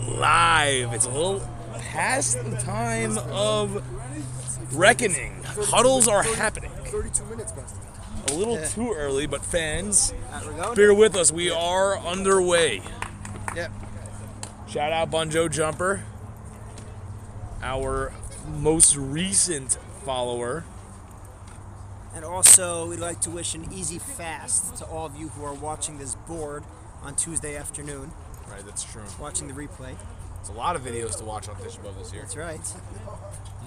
live. It's a little past the time of reckoning. Huddles are happening. 32 minutes past. A little too early, but fans, bear with us. We are underway. Yep. Shout out Bunjo Jumper, our most recent follower. And also, we'd like to wish an easy fast to all of you who are watching this board on Tuesday afternoon. Right, that's true. Watching the replay. There's a lot of videos to watch on Fish Above this year. That's right.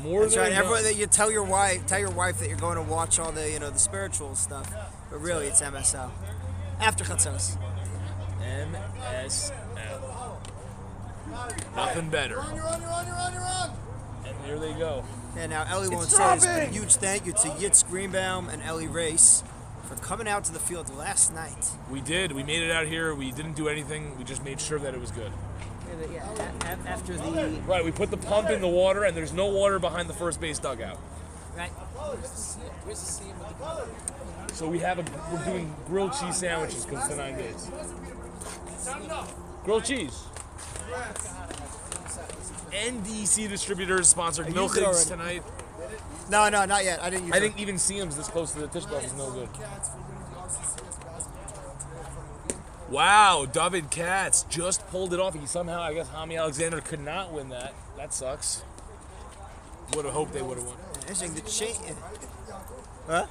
More That's than right. enough. Everyone, that you tell your wife that you're going to watch all the the spiritual stuff, but really it's MSL. After Chatzos. MSL. Nothing better. And here they go. Yeah, now Ellie won't say this, but a huge thank you to Yitz Greenbaum and Ellie Race for coming out to the field last night. We did. We made it out here. We didn't do anything. We just made sure that it was good. Yeah, after the... Right, we put the pump in the water, and there's no water behind the first base dugout. Right. So we're doing grilled cheese sandwiches because it's the 9 days. Grilled cheese. NDC Distributors sponsored Milk Eggs tonight. No, not yet. I didn't use I think even Siem's this close to the Tish Belt is no good. Wow, David Katz just pulled it off. He somehow, I guess, Hami Alexander could not win that. That sucks. Would have hoped they would have won. Interesting. The chain. Huh?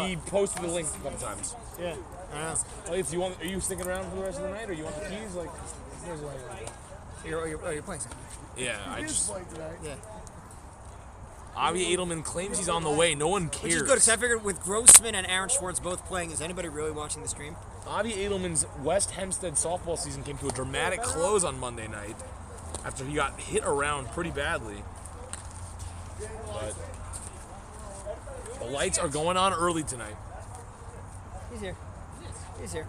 He posted the link a couple times. Yeah. I don't know. Elliot, are you sticking around for the rest of the night, or you want the keys? Like, You're playing something. yeah, I just. Yeah. Avi Edelman claims he's on the way. No one cares. Which is good, because I figured with Grossman and Aaron Schwartz both playing, is anybody really watching the stream? Avi Edelman's West Hempstead softball season came to a dramatic close on Monday night after he got hit around pretty badly. But the lights are going on early tonight. He's here. He's here.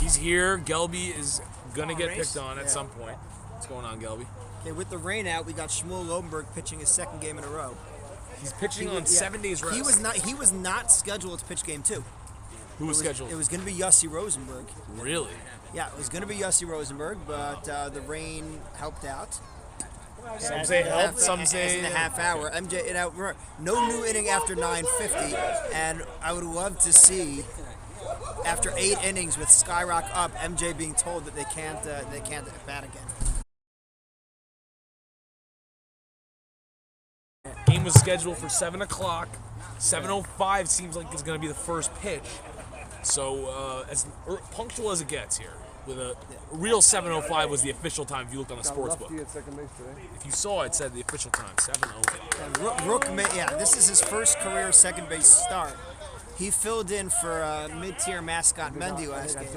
He's here. Gelby is going to get picked on at some point. What's going on, Gelby? Okay, with the rain out, we got Shmuel Lobenberg pitching his second game in a row. He's pitching on 7 days rest. He was not scheduled to pitch game 2. Who was scheduled? It was going to be Yossi Rosenberg. Really? Yeah, it was going to be Yossi Rosenberg, but the rain helped out. Some say helped, some say in a half hour. MJ, no new inning after 9:50, and I would love to see after 8 innings with Skyrock up, MJ being told that they can't bat again. Game was scheduled for 7 o'clock. 7:05 seems like it's going to be the first pitch. So as punctual as it gets here. With a real 7:05 was the official time if you looked on the sports book. If you saw it, said the official time, 7:05. Rook, this is his first career second base start. He filled in for mid-tier mascot Mendy last game.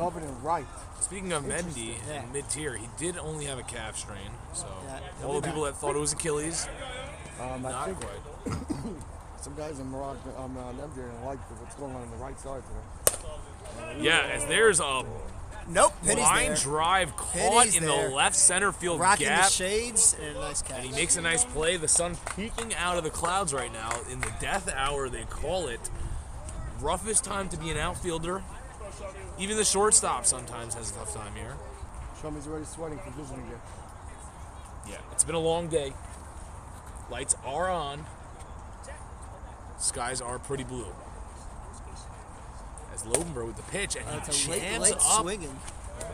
Speaking of Mendy and mid-tier, he did only have a calf strain. So all the people that thought it was Achilles, not quite. Some guys in Morocco, MJ don't like what's going on the right side today. Yeah, as there's a line drive caught in the left center field rocking gap. The shades and a nice catch. And he makes a nice play. The sun peeking out of the clouds right now in the death hour, they call it. Roughest time to be an outfielder. Even the shortstop sometimes has a tough time here. Shumi's already sweating for vision again. Yeah, it's been a long day. Lights are on. Skies are pretty blue. As Lobenberg with the pitch, and he jams up, swinging.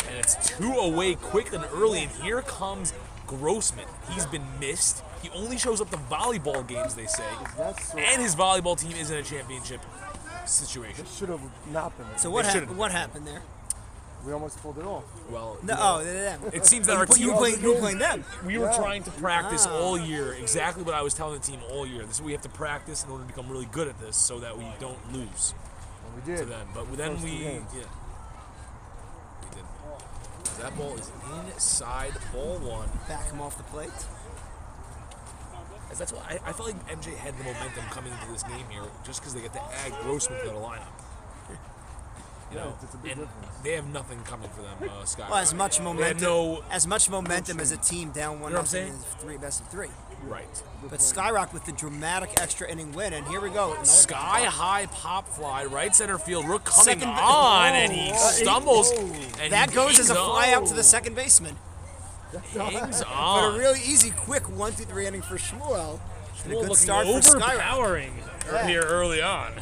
and it's 2 away quick and early, and here comes Grossman. He's been missed. He only shows up to volleyball games, they say, and his volleyball team is in a championship situation. It should have not been. So what happened there? We almost pulled it off. Well, it seems that our team... You were playing them. We were trying to practice all year, exactly what I was telling the team all year. This is what we have to practice in order to become really good at this so that we don't lose. We did. To them. But then we did. That ball is inside ball 1. Back him off the plate. That's why I felt like MJ had the momentum coming into this game here just because they get to add Grossman to the lineup. You know, it's a big and difference. they have nothing coming for them, Skyrock. Well, as much momentum as a team down 1-0 You know what I'm saying? in best of 3. Right. But Skyrock with the dramatic extra inning win, and here we go. Sky high pop fly, right center field. Rook coming on, and he stumbles. And that goes as a fly out to the second. second baseman. Hangs But a on. really easy, quick 1, 2, 3 inning for Shmuel. And a Well, good looking start for Skyrock. overpowering here early on.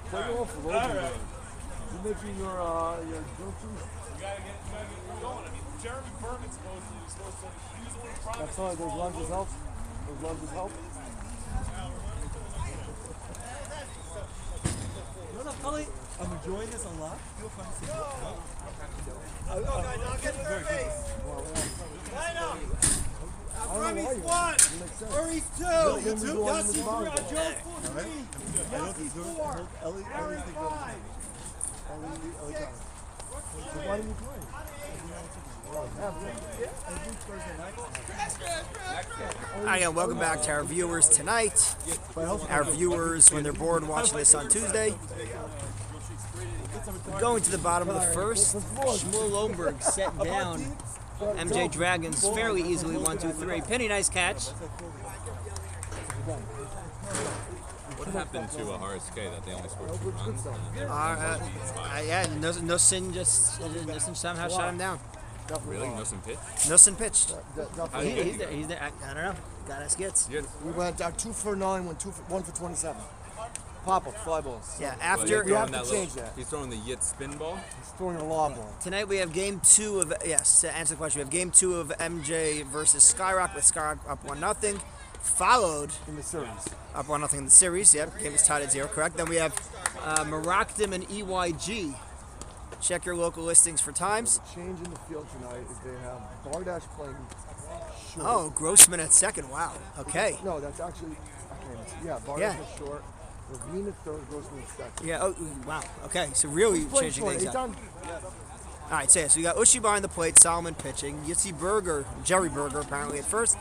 Play off for Rosenberg. You making your go-to? Jeremy Berman's supposed to use That's all. Those lunges help. Those lunges help. I'm enjoying this a lot. Feel fun to see Hurry's two. Yossi 3. Joe 4. Yossi 4. Aaron 5. Why do you play? Hi, and welcome back to our viewers tonight. Our viewers, when they're bored watching this on Tuesday. Going to the bottom of the first. Shmuel Lohenberg set down MJ Dragons fairly easily, 1, 2, 3. Penny, nice catch. What happened to RSK that they only scored 2 runs? Yeah, Nusin just somehow shot him down. Really? Nusin pitch? Nusin pitched. He's there. I don't know. Got us gets. We went 2 for 9, went 1 for 27. Pop-up, fly balls. Yeah, Well, after We have to change that. He's throwing the Yit spin ball. He's throwing a law ball. tonight we have game 2 of to answer the question, we have game 2 of MJ versus Skyrock with Skyrock up 1-0, followed In the series. up 1-0 in the series. Yep, game is tied at 0. Correct. Then we have Merakdim and EYG. Check your local listings for times. The change in the field tonight is they have Bardash playing short. Oh, Grossman at second. Wow. Okay. No, that's actually, Bardash Yeah. is short. Ravine at third, Grossman at second. Yeah. Oh, wow. Okay. So really Playing changing short. things It's up. on. All right. So we got Ushi behind the plate, Solomon pitching, Yitzi Berger, Jerry Berger apparently at first,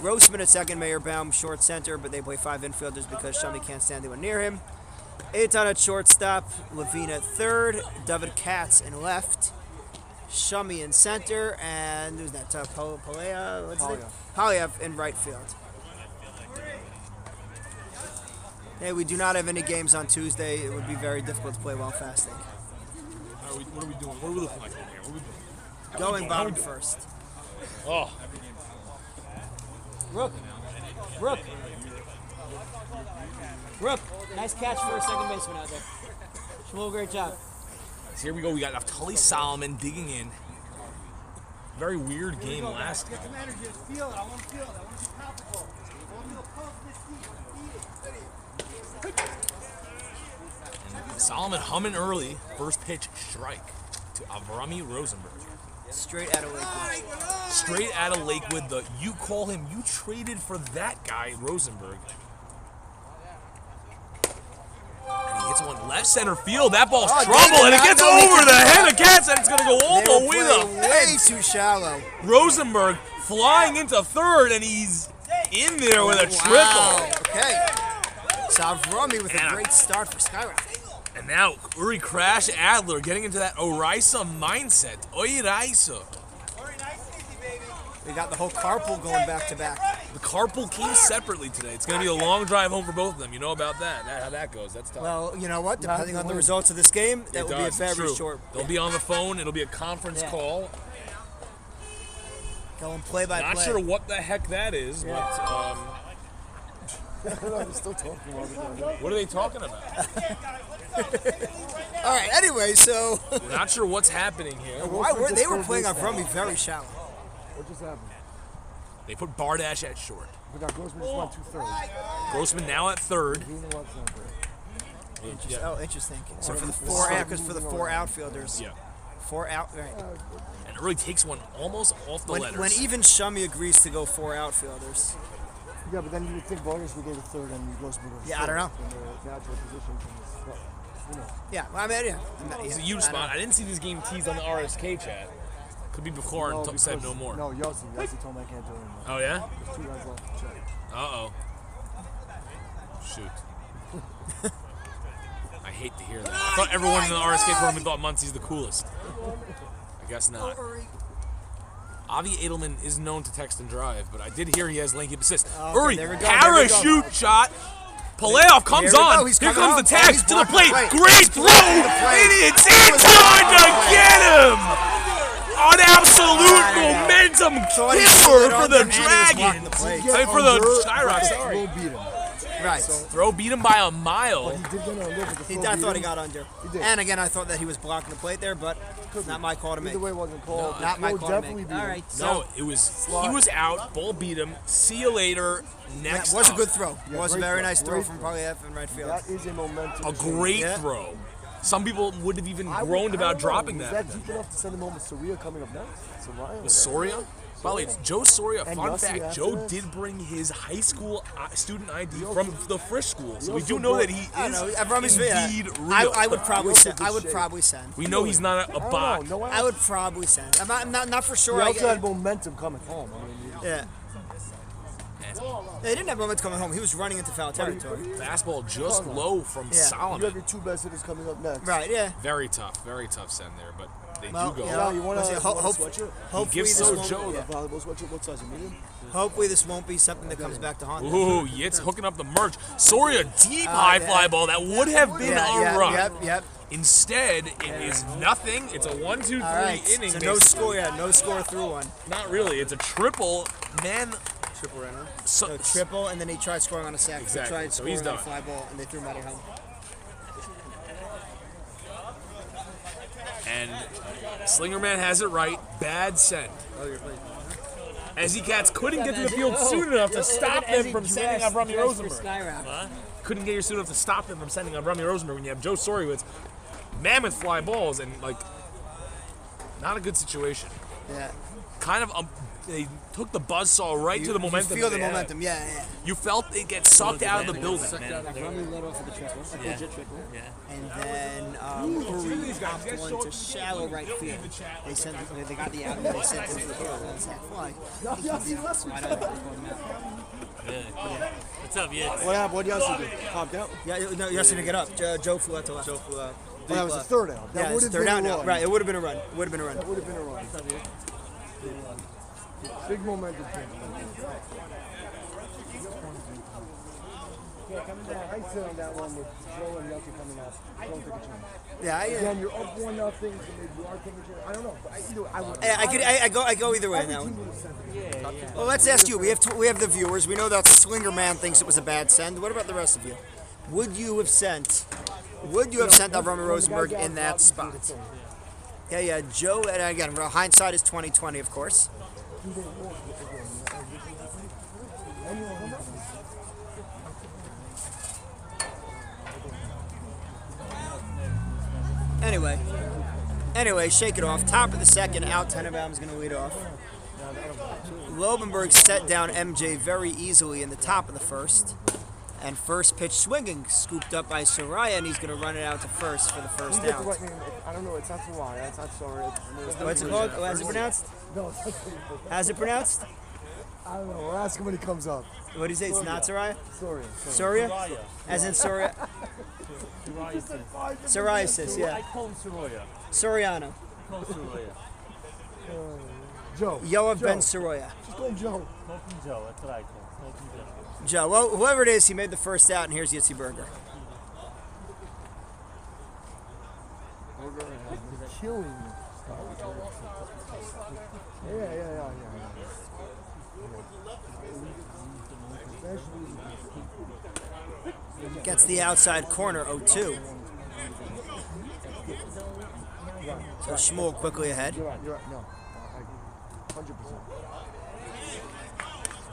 Grossman at second, Meyerbaum short center, but they play 5 infielders because Shami can't stand anyone near him. Eitan at shortstop, Levine at third, David Katz in left, Shami in center, and who's that? Polea? What's his name? Polyev in right field. Hey, we do not have any games on Tuesday. It would be very difficult to play while fasting. What are we doing? What are we looking like over here? What are we doing? Going bottom first. Oh, Rook. Nice catch for a second baseman out there. Shmuel, great job. so here we go. We got Naftali Solomon digging in. Very weird game last time. And Solomon humming early. First pitch strike to Avrami Rosenberg. Straight out of Lakewood. Straight out of Lakewood. You call him. You traded for that guy, Rosenberg. And he hits one left center field. That ball's trouble, and it gets over the head of Katz, and it's going to go all the way They to were way too shallow. Rosenberg flying into third, and he's in there with a Wow. triple. Okay. So Avrami with a great start for Skyrock. And now Uri Crash Adler getting into that Orisa mindset. Orisa. We got the whole carpool going back to back. The carpool came separately today. It's going to be a long drive home for both of them. You know about that. How that goes. That's tough. Well, you know what? Depending on the results of this game, that will be a very True. short. They'll be on the phone. It'll be a conference call. Going play by play. Not sure what the heck that is, but I'm still talking about it. what are they talking about? All right. Anyway, so We're not sure what's happening here. why were they were playing Avrami very shallow? What just happened? They put Bardash at short. We got Grossman just went 2/3. Grossman now at third. Ravine at left center. Yeah. Oh, interesting. So for the four outfielders. Yeah. 4 out. Right. And it really takes one almost off the letters. When even Shami agrees to go 4 outfielders. Yeah, but then you would think Bardash would go to third and Grossman would go to Yeah, I don't know. in their natural positions. Yeah. Well, I mean, yeah. It's a huge spot. I didn't see this game teased on the RSK chat. Could be before and said no more. No, Yossi told me I can't do it anymore. Oh, yeah? There's 2 guys left to check. Uh-oh. Shoot. I hate to hear that. I thought everyone in the RSK tournament thought Muncie's the coolest. I guess not. Avi Edelman is known to text and drive, but I did hear he has lanky assist. Uri, there we go, parachute shot. Palayoff comes Here we on. go, he's Here coming comes the out. tag He's to the blocking plate. the plate. Great throw. And it's in time to get him. On momentum Thought he killer slid for under the and he was blocking Dragon. the plate. I mean, for the Skyrock, sorry. Throw beat him. Right. Throw beat him by a mile. But he did get under, but the throw I beat thought he him. got under. He did. And again, I thought that he was blocking the plate there, but not my call to make. Either way, it wasn't called. Not The my throw call to definitely make. beat him. All right. No, it was he was out. Ball beat him. See you later. That Next was a up. good throw. Yeah, Was a great very throw, nice throw great from throw. probably F in right field. That is a momentum. A great Yeah. throw. Some people would have even I groaned don't about know. dropping Is that. that deep enough to send him home with Soria coming up next? Soria? With Soria? By the way, it's Joe Soria. And Fun Yossi fact: after Joe that? did bring his high school student ID He from also- the Frisch school, so he we do also know that brought- he I is don't know. I promise you, indeed real. I would probably also send. good I would shape. probably send. We know he's not a I don't bot. know. No, I would probably send. I'm not for sure. He I- also had momentum coming home. I mean, Yeah. They didn't have moments coming home. He was running into foul territory. Fastball just low from Yeah. you have Solomon. your two best hitters coming up next. Right. Yeah. Very tough send there, but they Well, do go. yeah. Now, you want Was to it sweatshirt? Hopefully gives this so won't. Joe Yeah. Volleyball sweatshirt. What size? A medium? Hopefully this won't be something that comes back to haunt them. Ooh, Yitz hooking up the merch. Soria deep high yeah. fly ball that would have been a run. Yep. Instead, it is nothing. It's a 1-2-3 All right. inning. So no basically. score. Yeah, no score through one. Not really. It's a triple. Man, Triple runner. so, So triple, and then he tried scoring on a sack. Exactly. He tried So scoring he's on a done. fly ball, and they threw him out of home. and Slingerman has it right. Bad send. Ezzy Cats couldn't get to the field soon enough to stop them from sending up Rummy Rosenberg. Skyrock. Couldn't get here soon enough to stop them from sending up Rummy Rosenberg when you have Joe Soria with mammoth fly balls and like not a good situation. Yeah. Kind of they took the buzzsaw right to the momentum. You feel the that they had. momentum. Yeah. You felt they get sucked out of the building. Rummy led off with the triple, legit triple. And then Murray popped one to shallow right field. They got the out, and they sent him to the field. And sack fly. So I don't know if they called him out. What's up, Yitz? What happened? What did Yossi do? Popped out? Yeah, no, Yossi didn't get up. Joe flew out to left. Joe flew out. Oh, that was a third out. That Yeah, would it's have third been out a now. run. Right, it would have been a run. Would have been a run. That would have been a run. Big momentum change. Yeah, coming down. I sit on that one with Joe and Yossi coming out. Don't take a chance. Yeah, Again, you're up 1-0, so maybe you are taking a chance. I don't know. But I would. I go either way on that one. Well, let's ask you. We have the viewers. We know that Slinger Man thinks it was a bad send. What about the rest of you? Would you have sent that Rummy Rosenberg in that spot? Yeah, Joe. And again, hindsight is 20/20, of course. Anyway, shake it off. Top of the second, out. Tenenbaum's going to lead off. Lobenberg set down MJ very easily in the top of the first. And first pitch swinging, scooped up by Soraya, and he's going to run it out to first for the first You get the out. right name. I don't know. It's not Soraya. It's not Soraya. What's it called? How's it pronounced? No, How's it pronounced? I don't know. We'll ask him when he comes up. What do you say? It's not Soraya? Sorry. Soria? As in Soria? Psoriasis, I yeah. call him Soroya. Soriano. Call him Soroya. Joe. Yoav Joe. Ben Soroya. Just call him Joe. Call him Joe. That's what I call him. Call him Joe. Joe. Well, whoever it is, he made the first out, and here's Yitzy Burger. Killing me. Yeah. Gets the outside corner, 0-2. So Shmuel quickly ahead. You're right. No. 100%.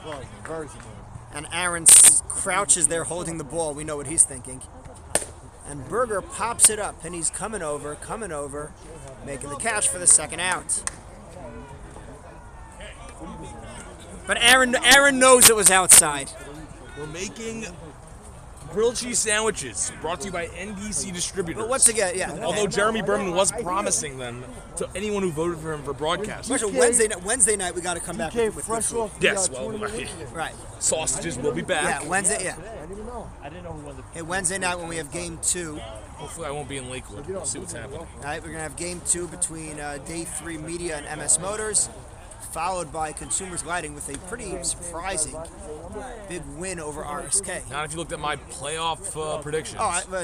Well, very simple. And Aaron crouches there holding the ball. We know what he's thinking. And Berger pops it up, and he's coming over, making the catch for the second out. But Aaron knows it was outside. We're making grilled cheese sandwiches brought to you by NBC Distributors. But once again, yeah. Although Jeremy Berman was promising them to anyone who voted for him for broadcast. Special Wednesday night, we got to come back Came with fresh food. off the Yes, well, tournament. Right. sausages will be back. Yeah, Wednesday. Yeah. I didn't even know. I didn't know who won the. Hey, Wednesday night when we have game 2. Hopefully I won't be in Lakewood. We'll see what's happening. All right, we're gonna have game 2 between Day 3 Media and MS Motors. followed by Consumers Lighting with a pretty surprising big win over RSK. Not if you looked at my playoff predictions.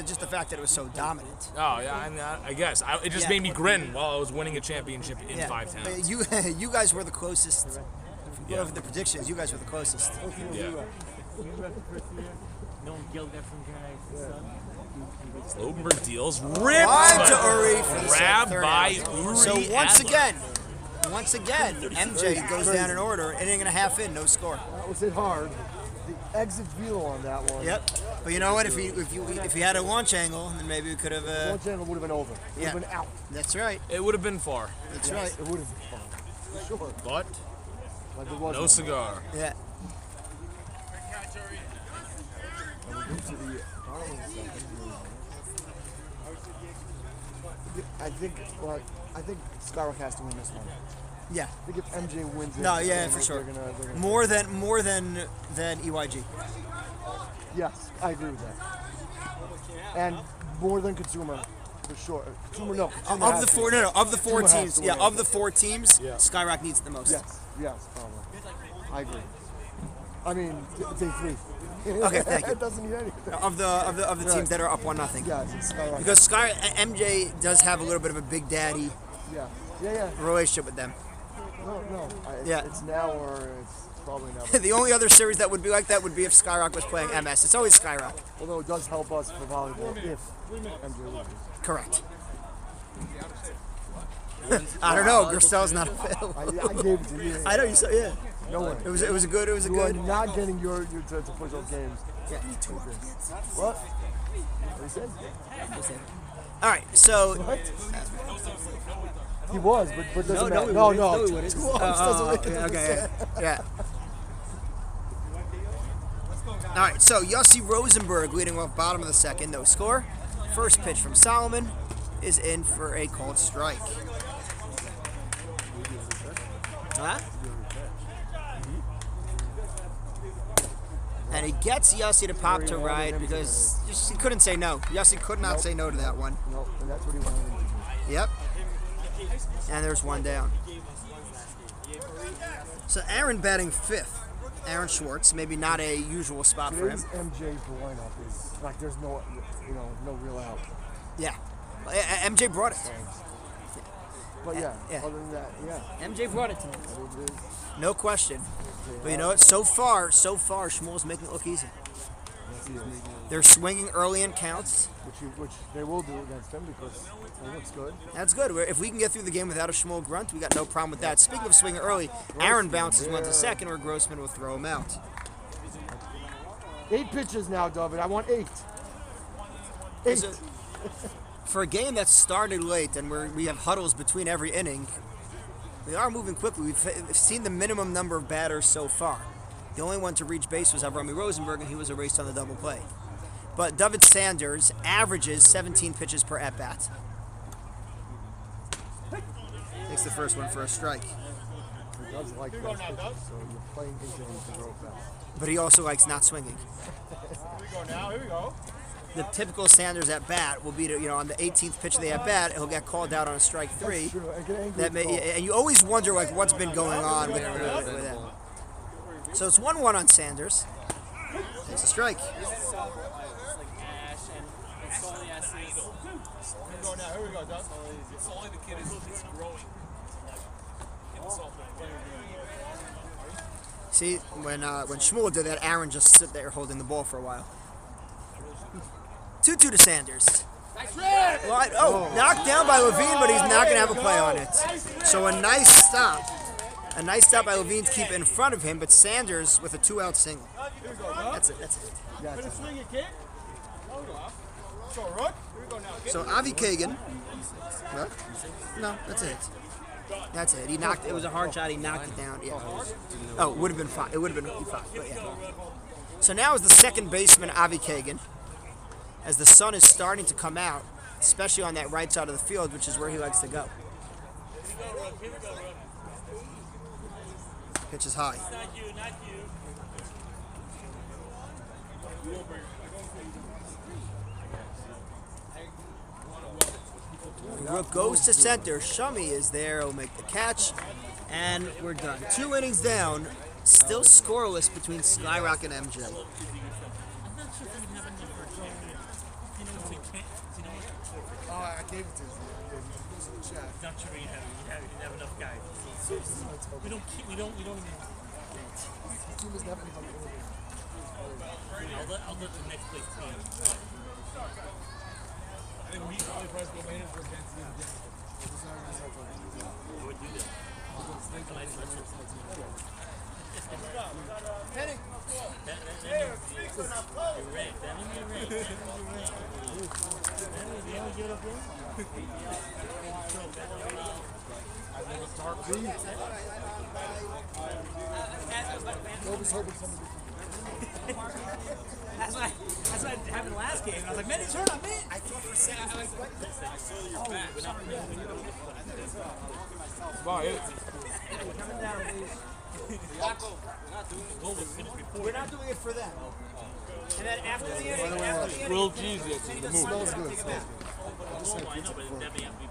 Just the fact that it was so dominant. Oh, yeah, I guess. It just made me grin while I was winning a championship in 5 towns. You guys were the closest. Yeah. Over the predictions, you guys were the closest. Yeah. No one killed that from guys. Lodenberg deals. Ripped Wide to Uri for the grab third by out. Uri So Adler. once again, MJ goes down in order, inning and a half in, no score. That was hit hard. The exit velo on that one. Yep. But you know what? If he had a launch angle, then maybe we could have. Launch angle would have been over. Would have been out. That's right. It would have been far. That's Yes, right. It would have been fun. For sure. But Like it was no cigar. Yeah. And we get to the bottom of the second. I think Skyrock has to win this one. Yeah. I think if MJ wins it, No, yeah, then for they're sure. gonna More than EYG. Yes, I agree with that. And more than Consumer, for sure. Consumer, no. Consumer Of has the to. four, of the four Consumer has teams, to yeah, win. of the 4 teams, Yeah. Skyrock needs it the most. Yes, probably. I agree. I mean, day 3. Okay, thank you. It doesn't need anything. Of the teams Right. that are up 1-0. Yes, it's Skyrock. Because MJ does have a little bit of a big daddy Yeah. relationship with them. No. Yeah. It's now or it's probably never. The only other series that would be like that would be if Skyrock was playing MS. It's always Skyrock. Although it does help us for volleyball if MJ loses. Correct. I don't know. Gristell's not available. I gave it to you. I know you said, yeah. No way. It was a good. You are not getting your to push those games. Yeah. What? What he said? All right, so He was, but doesn't matter. he No, wouldn't. no. He wouldn't. 2 arms doesn't make it Okay, yeah. All right, so Yossi Rosenberg leading off bottom of the second, no score. First pitch from Solomon is in for a called strike. Huh? And he gets Yossi to pop to right because he couldn't say no. Yossi could not say no to that one. No, and that's what he wanted him to do. Yep. And there's one down. So Aaron batting 5th. Aaron Schwartz, maybe not a usual spot for him. Today's MJ's lineup is like there's no real out. Yeah. MJ brought it. But yeah, Yeah. other than that, yeah. MJ brought it to me. It is. No question. But you know what? So far, Shmuel's making it look easy. They're swinging early in counts. Which they will do against him because it looks good. That's good. If we can get through the game without a Shmuel grunt, we got no problem with that. Speaking of swinging early, Aaron bounces one to second where Grossman will throw him out. 8 pitches now, David. I want 8. 8. So, for a game that started late and we have huddles between every inning, we are moving quickly. We've seen the minimum number of batters so far. The only one to reach base was Avrami Rosenberg, and he was erased on the double play. But David Sanders averages 17 pitches per at-bat. Takes the first one for a strike. He does like those pitches, so you're playing into him to grow fast. But he also likes not swinging. Here we go. The typical Sanders at bat will be to, on the 18th pitch of the at bat, he'll get called out on a strike 3. True. I get angry That with may, and you always wonder what's been going on with that. So it's 1-1 on Sanders. Takes a strike. See, when Shmuel did that, Aaron just stood there holding the ball for a while. 2-2 to Sanders. Knocked down by Levine, but he's not going to have a play on it. So a nice stop. A nice stop by Levine to keep it in front of him, but Sanders with a 2-out single. That's it. Yeah, it's So Avi Kagan. What? No, that's it. That's it. He knocked. It was a hard shot. He knocked it down. Yeah. Oh, it would have been fine. It would have been 5. But yeah. So now is the second baseman Avi Kagan, as the sun is starting to come out, especially on that right side of the field, which is where he likes to go. Pitch is high. Rook goes to center. Shummy is there. He'll make the catch. And we're done. 2 innings down, still scoreless between Skyrock and MJ. I'm not sure if we have enough for you know, we can't. You know what? Oh, I gave it to you. Not sure we have enough guys. We don't keep. We don't even. I'll let the next place team. I think we probably press the manager against the game. I would do that. Penny. You're right. That means you're right. You only give it up there? Nobody's hoping somebody. That's what happened last game. I was like, man, he's hurt, I'm in. I thought for a second, I was like, About it. coming down, please. We're not doing it for them. And then after the inning, Grilled cheese, it's the move. Smells good. I know, but that may have to be.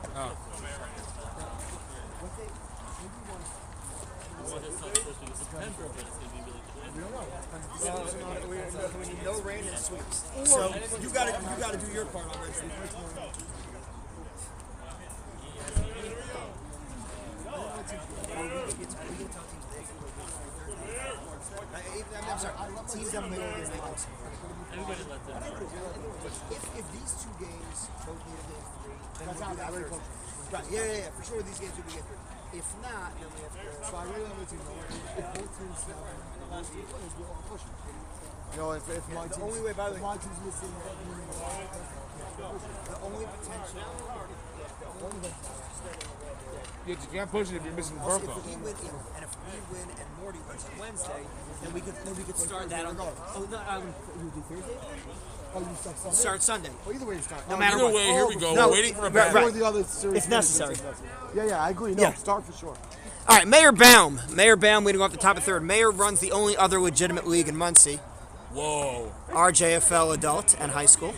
Well, that's not supposed to be September, but it's going to be really dependent. We need no rain and sweeps. So you gotta do your part already. I'm sorry. Teams that play over there also. Everybody let them know. If these 2 games both need a game 3, then we'll do that first. Right, yeah, for sure these games will be game 3. If not, then we have to. So I really want to know if both teams push it. You know, if my team's, only way, by the way, my team's missing, the only potential. Yeah, you can't push it if you're missing the Also, Burko. if we win, and if we win and Morty wins on Wednesday, then we could start that on. Oh no, we do Thursday. oh, you start Sunday? Start Sunday. Well, either way, you start. No matter Either what. way, here we go. No, We're waiting for a right, bat. Or the other series. If necessary. Yeah, I agree. No, Yeah. start for sure. All right, Mayor Baum. Mayor Baum leading off the top of third. Mayor runs the only other legitimate league in Muncie, Whoa. RJFL adult and high school.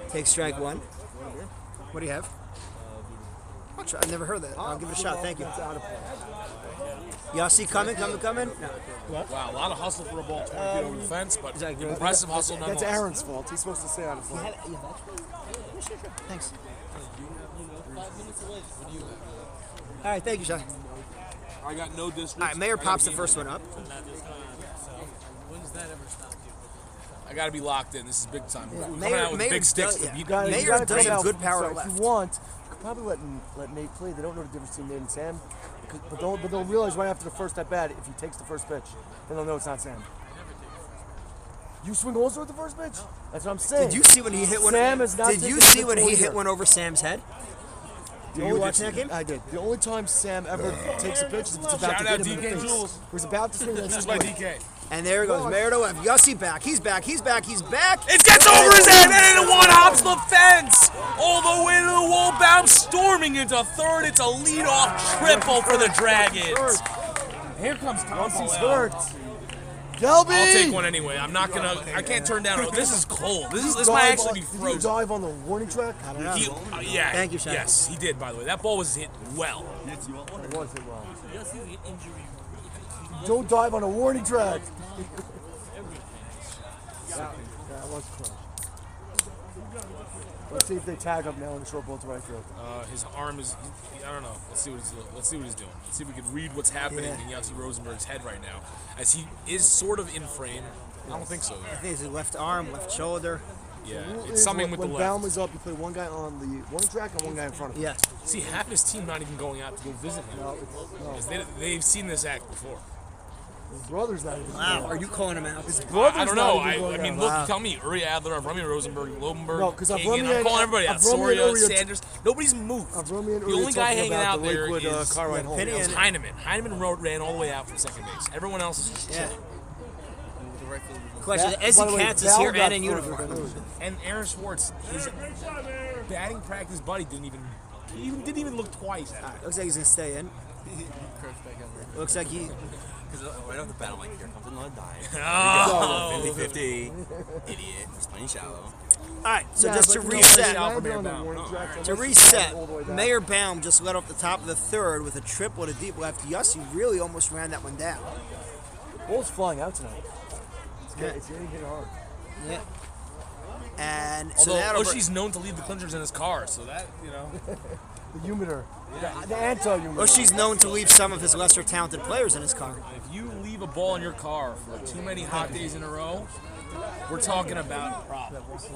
Take strike 1. What do you have? I've never heard that. I'll give it a shot. Thank you. Yossi coming? No. Wow, a lot of hustle for a ball 20 feet over the fence, but Exactly. impressive hustle That's nonetheless. Aaron's fault. He's supposed to stay out of front. Thanks. All right, thank you, Sean. I got no district. All right, Mayor pops the first one up. When's that ever stopped you? I got to be locked in. This is big time. We're coming Mayor- out with Mayor big sticks does- to yeah. beat. Mayor You gotta does take have out- good power so left. If you want, you could probably let Nate play. They don't know the difference between Nate and Sam. But they'll realize right after the first at bat if he takes the first pitch, then they'll know it's not Sam. You swing also at the first pitch? That's what I'm saying. Did you see when he hit one? Sam is not Did you taking see the when he ball hit here. one over Sam's head? The you only- watch that game? I did. The only time Sam ever takes a pitch is if it's about Shout to out hit him in DK the face. Jules. He's about to swing that This is my swing. DK. And there he goes, Mayor to left. Yossi back. He's back. He's back. He's back. It gets over his head and one hops the fence all the way to the wall, bounce storming into third. It's a leadoff triple for the Dragons. Here comes Tom He's Palau. hurt. Gelby! I'll take one anyway. I'm not gonna. I can't turn down. This is cold. This Did might he actually be Did he frozen. dive on the warning track? I don't know. Yeah. Thank you, Shaq. Yes, he did. By the way, that ball was hit well. It was it well. Yes, he's an injury. Don't dive on a warning track. That was close. Let's see if they tag up now in the short ball to right field. His arm is. I don't know. Let's see what he's doing. Let's see what he's doing. Let's see if we can read what's happening in Yossi Rosenberg's head right now, as he is sort of in frame. I don't think so. I think it's his left arm, left shoulder. Yeah, Rule it's is something with the when left. Baum is up, you play one guy on the warning track and one guy in front of him. Yes. See, half his team not even going out to go visit him. No, 'Cause they've seen this act before. his brother's not even Wow. Are you calling him out? His brother's I don't not know. even going I mean, out. look, Wow. tell me, Uri Adler, Avrami Rosenberg, Lobenberg, No, 'cause Kagan, Avrami I'm and- calling everybody out. Avrami and Soria, Uri are Sanders. Nobody's moved. Avrami and The Uri only are guy talking hanging about out the there Lakewood is car ride home. Penny it's and- Heineman. Heineman ran all the way out from second base. Everyone else is just Yeah. chilling. Question: By Ezzy the way, Katz is Val here got and in further uniform. than Uri. And Aaron Schwartz, his batting practice buddy didn't even look twice. Looks like he's gonna stay in. Looks like he. Because right off the bat, I'm like, here comes another dive. Oh. 50-50. Idiot. Just playing shallow. Alright, so Yeah, just to but reset. no, landed on the warning track, so To unless you reset, all the way back. Mayor Baum just led off the top of the third with a triple to deep left. Yossi really almost ran that one down. Ball's flying out tonight. It's getting hit hard. Yeah. And so Although that'll Ushi's known to leave the clinchers in his car, so that, you know. The humidor. The anti-humidor. Ushi's known to leave some of his lesser talented players in his car. If you leave a ball in your car for too many hot days in a row, we're talking about problems.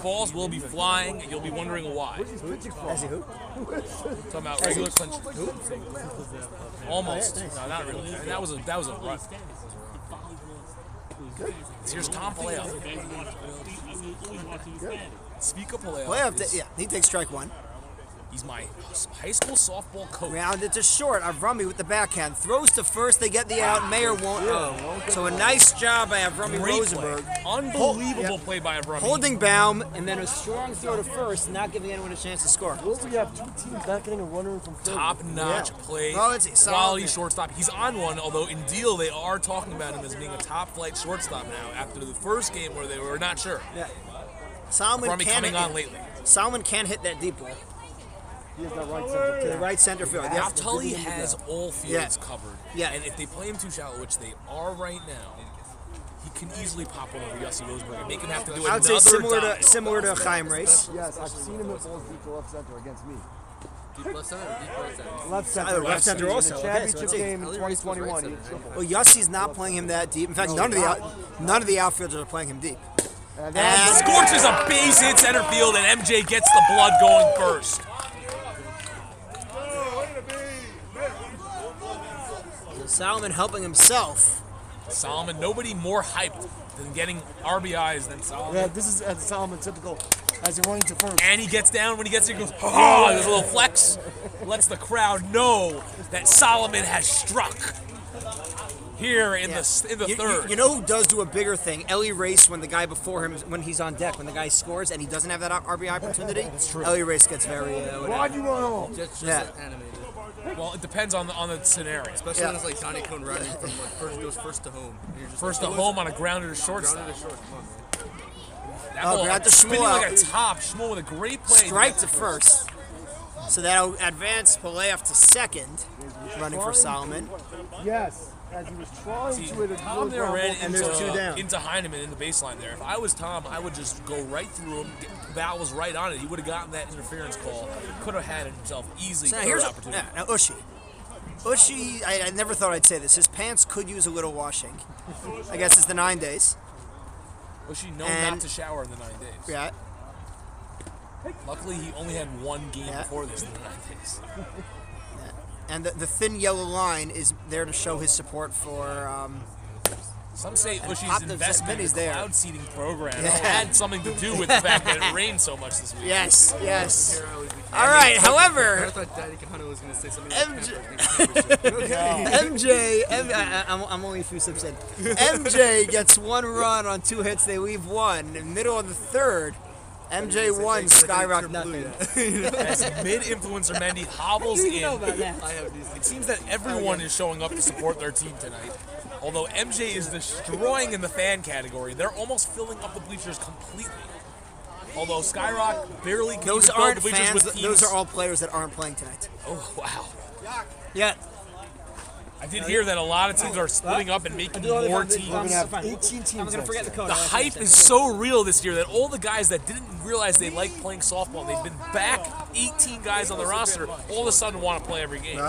Balls will be flying, and you'll be wondering why. As he who? Talking about regular clinchers. Almost. No, not really. I mean, that was a run. Here's Tom Paleo. Speak of Paleo. Yeah, he takes strike one. He's my high school softball coach. Rounded to short. Avrami with the backhand. Throws to first. They get the out. Mayer won't. So a nice job by Avrami Great Rosenberg. play. Unbelievable play by Abrami. Holding Baum, and then a strong throw to first, not giving anyone a chance to score. Well, we have two teams not getting a runner from third. Top-notch play, Well, it's solid. quality shortstop. He's on one, although in deal they are talking about him as being a top-flight shortstop now after the first game where they were not sure. Yeah. Solomon Abrami coming on lately. Solomon can hit that deep ball. He has that right center. To the right center field. Now Yeah. Tully has all fields Yeah. covered. Yeah. And if they play him too shallow, which they are right now, he can easily pop one over Yossi Rosenberg and make him have to do I another would say dive. similar to Chaim Race. Yes, I've seen him at balls deep to left center against me. Deep left center, deep right center. Left center. left center also. In the Okay, so championship let's see. game in 2021, he hit triple. Well, Yossi's not playing him that deep. In fact, none of the outfielders are playing him deep. And And Scorches a base hit center field, and MJ gets the blood going first. Solomon helping himself. Solomon, nobody more hyped than getting RBIs than Solomon. yeah, this is Solomon typical as you're running to first. And he gets down. When he gets there, he goes, ha! There's a little flex. Lets the crowd know that Solomon has struck here in the third. You know who does do a bigger thing? Ellie Race when the guy before him, when he's on deck, when the guy scores and he doesn't have that RBI opportunity. That's true. Ellie Race gets very. Why'd you run home? Just Yeah. animated. Well, it depends on the scenario. Especially when it's like Johnny Cone running from like first to home. And you're just First to like, home on a grounder to shortstop. grounded to short. Come on, man. That Oh, ball we got the spinning Shmuel like a out. top. Shmuel with a great play. Strike to first. So that'll advance Palev to second, running for Solomon. Yes, as he was trying See, to hit a Tom there ground ran ball. and there's two down. into Heineman in the baseline there. If I was Tom, I would just go right through him. Val was right on it. He would have gotten that interference call. Could have had himself easily So now third here's opportunity. now Ushi. Ushi, I never thought I'd say this. His pants could use a little washing. I guess it's the 9 days. Was she known And- not to shower in the 9 days? Yeah. Luckily, he only had one game Yeah. before this in the 9 days. And the thin yellow line is there to show his support for. Some say And Ushi's pop the investment in pennies the there. cloud seeding program Yeah. had something to do with the fact that it rained so much this week. Yes, yes. All right. I However, thought Daddy Kahana was going to say something I'm only a few steps in. MJ gets 1 run on 2 hits. They leave 1. In the middle of the third, MJ 1, Skyrock nothing. As mid-influencer Mendy hobbles in, I have these. it seems that everyone is showing up to support their team tonight. Although MJ is destroying in the fan category, they're almost filling up the bleachers completely. Although Skyrock barely can Those even fill aren't the bleachers fans. with teams. Those are all players that aren't playing tonight. Oh, wow. Yeah. I did hear that a lot of teams are splitting up and making more We're teams. going to have 18 teams. I'm gonna forget the code. The hype is so real this year that all the guys that didn't realize they liked playing softball, they've been back 18 guys on the roster, all of a sudden want to play every game.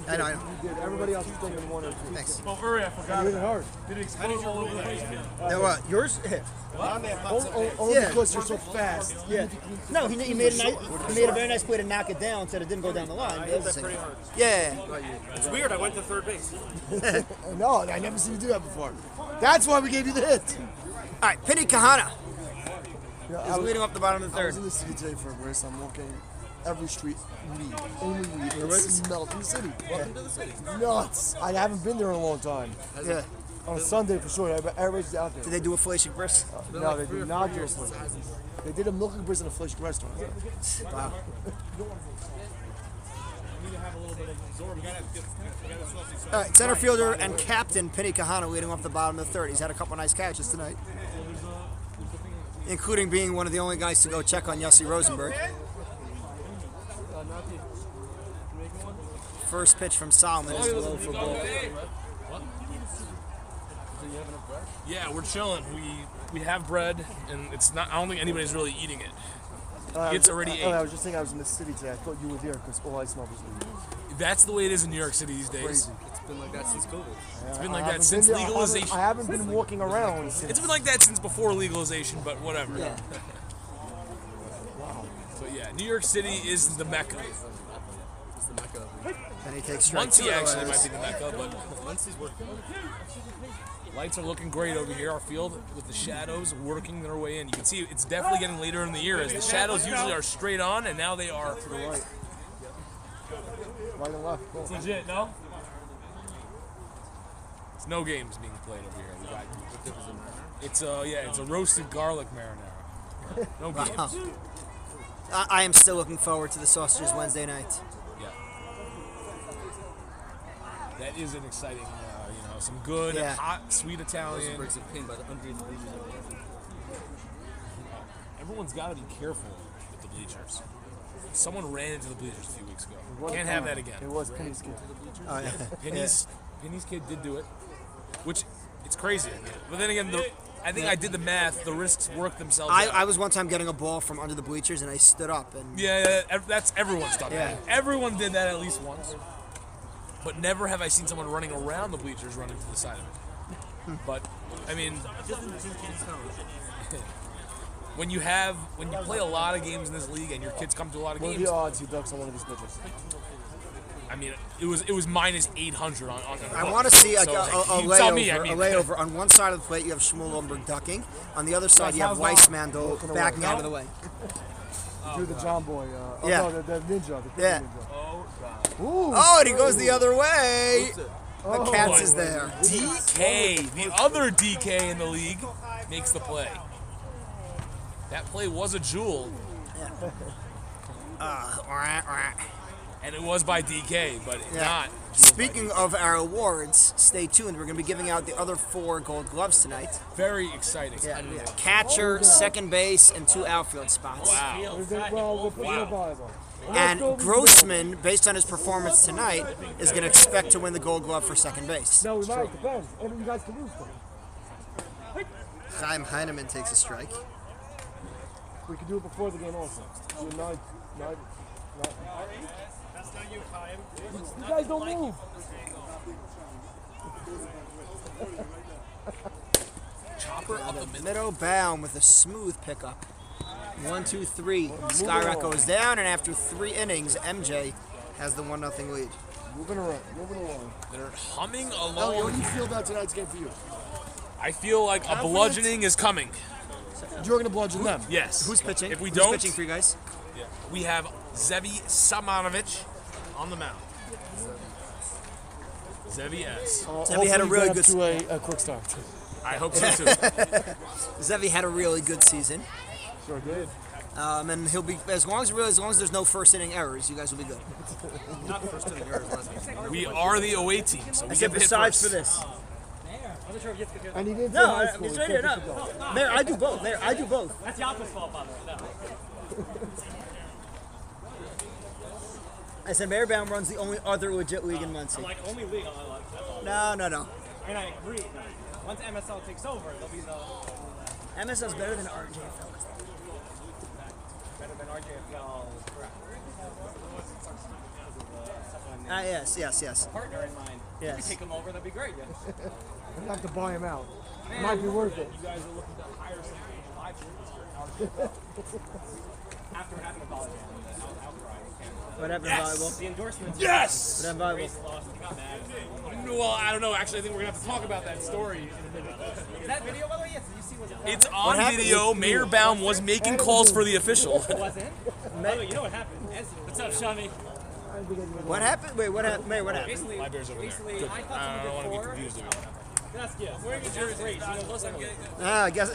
I know. Everybody else is thinking 1 or 2. Thanks. Oh, hurry, I forgot. Hit it hard. Did it explode all over the place? Yours? Only Yeah. because you're so fast. Yeah. No, he made a very nice play to knock it down, so it didn't go down the line. Yeah. It's weird. I went to third base. No, I never seen you do that before. That's why we gave you the hit. All right, Penny Kahana Yeah, is leading up the bottom of the I was third. in the city today for a race. I'm walking every street, weed, only weed. It smells in the city. Welcome to the city. Nuts. I haven't been there in a long time. Yeah. On a Sunday for sure. Everybody's out Did there. they do a flashing brisk? No, they did not do a flake. They did a milk and brisk in a flake restaurant. Wow. All right, center fielder and captain Penny Kahana leading off the bottom of the third. He's had a couple nice catches tonight, including being one of the only guys to go check on Yossi Rosenberg. First pitch from Solomon is low for ball. Yeah, we're chilling. We have bread, and it's not. I don't think anybody's really eating it. It's already ate. I was just thinking I was in the city today. I thought you were there because all I smelled was weed. That's the way it is in New York City these days. Crazy. It's been like that since COVID. It's been like that since legalization. I haven't been walking around since. It's been like that since before legalization, but whatever. Yeah. But yeah, New York City is the mecca. It's the Mecca. And he takes strike Muncie two. actually might be the mecca, but Muncie's working. lights are looking great over here. Our field with the shadows working their way in. You can see it's definitely getting later in the year as the shadows usually are straight on, and now they are to the right. Right and left. It's legit, no? It's no games being played over here. We got, it's a roasted garlic marinara. No games. Wow. I am still looking forward to the sausages Wednesday night. Yeah. That is an exciting, some good, hot, sweet Italian. Breaks of pain by the underneath the bleachers. Everyone's got to be careful with the bleachers. Someone ran into the bleachers a few weeks ago. Can't have that again. It was Penny's kid. Oh, yeah. Penny's kid did do it, which it's crazy. But then again, I think I did the math. The risks work themselves out. I was one time getting a ball from under the bleachers and I stood up and that's everyone's done that. Everyone did that at least once. But never have I seen someone running around the bleachers running to the side of it. But I mean, when you play a lot of games in this league and your kids come to a lot of What are games, the odds he ducks on one of these pitches? I mean, it was minus 800 on I want to see a tell me, layover. On one side of the plate, you have Shmuel Lumberg ducking. On the other side, you have Weissmandel backing out of the way. Do the John Boy. The ninja. The Yeah. ninja. Oh, and he goes the other way. The Cats is there. DK, the other DK in the league, makes the play. That play was a jewel. And it was by DK, but not. Speaking of our awards, stay tuned. We're going to be giving out the other 4 Gold Gloves tonight. Very exciting. Catcher, second base, and 2 outfield spots. Wow. Well, we'll put you in a Bible. And Grossman, based on his performance tonight, is going to expect to win the Gold Glove for second base. No, we might. Depends. Every you guys can lose them. Chaim Heineman takes a strike. We could do it before the game also. Do a nine. That's not you, Chaim. You guys don't move. Chopper up the middle. Middle Baum with a smooth pickup. 1, 2, 3. Skyrock goes down, and after 3 innings, MJ has the 1-0 lead. Moving along. They're humming Elliot, along. what do you feel about tonight's game for you? I feel like a bludgeoning is coming. You're going to bludgeon them. Yes. Who's pitching? If we Who's don't, pitching for you guys? we have Zevi Samanovic on the mound. Zevi S. Zevi had a really good to a quick start. I hope so too. Zevi had a really good season. Sure did. And he'll be as long as there's no first inning errors, you guys will be good. Not first inning errors last week. We are the away team, so we get the hit Besides first. for this. And he didn't say No, high school. he's right here. No, Mayor, I do both. Mayor, I do both. That's Yappa's fault, by the way. I said Mayor Baum runs the only other legit league in Muncie. I'm like, only league on my life. That's all. No. I mean, I agree. Once MSL takes over, they'll be the MSL's better than RJFL. better than RJFL. Correct. Yes. Partner in mind. If Yes. we take them over, that'd be great. Yeah. You have to buy him out. It might be worth it. You guys are looking to hire some live streamers here. After having a volleyball. What happened to volleyball? The endorsements. Yes! What happened to Race volleyball? lost and got mad. Well, I don't know. Actually, I think we're gonna have to talk about that story. Is that video, by the way? Yes. Did you see what's It's on happened? video. Mayor Baum was making calls for the official. wasn't? Oh, you know what happened? What's up, Shami? What happened? Wait, what happened? Mayor, what happened? Basically, My bear's over there. basically, Good. I I thought don't want to someone get before. confused. Wearing a jersey. Great. I guess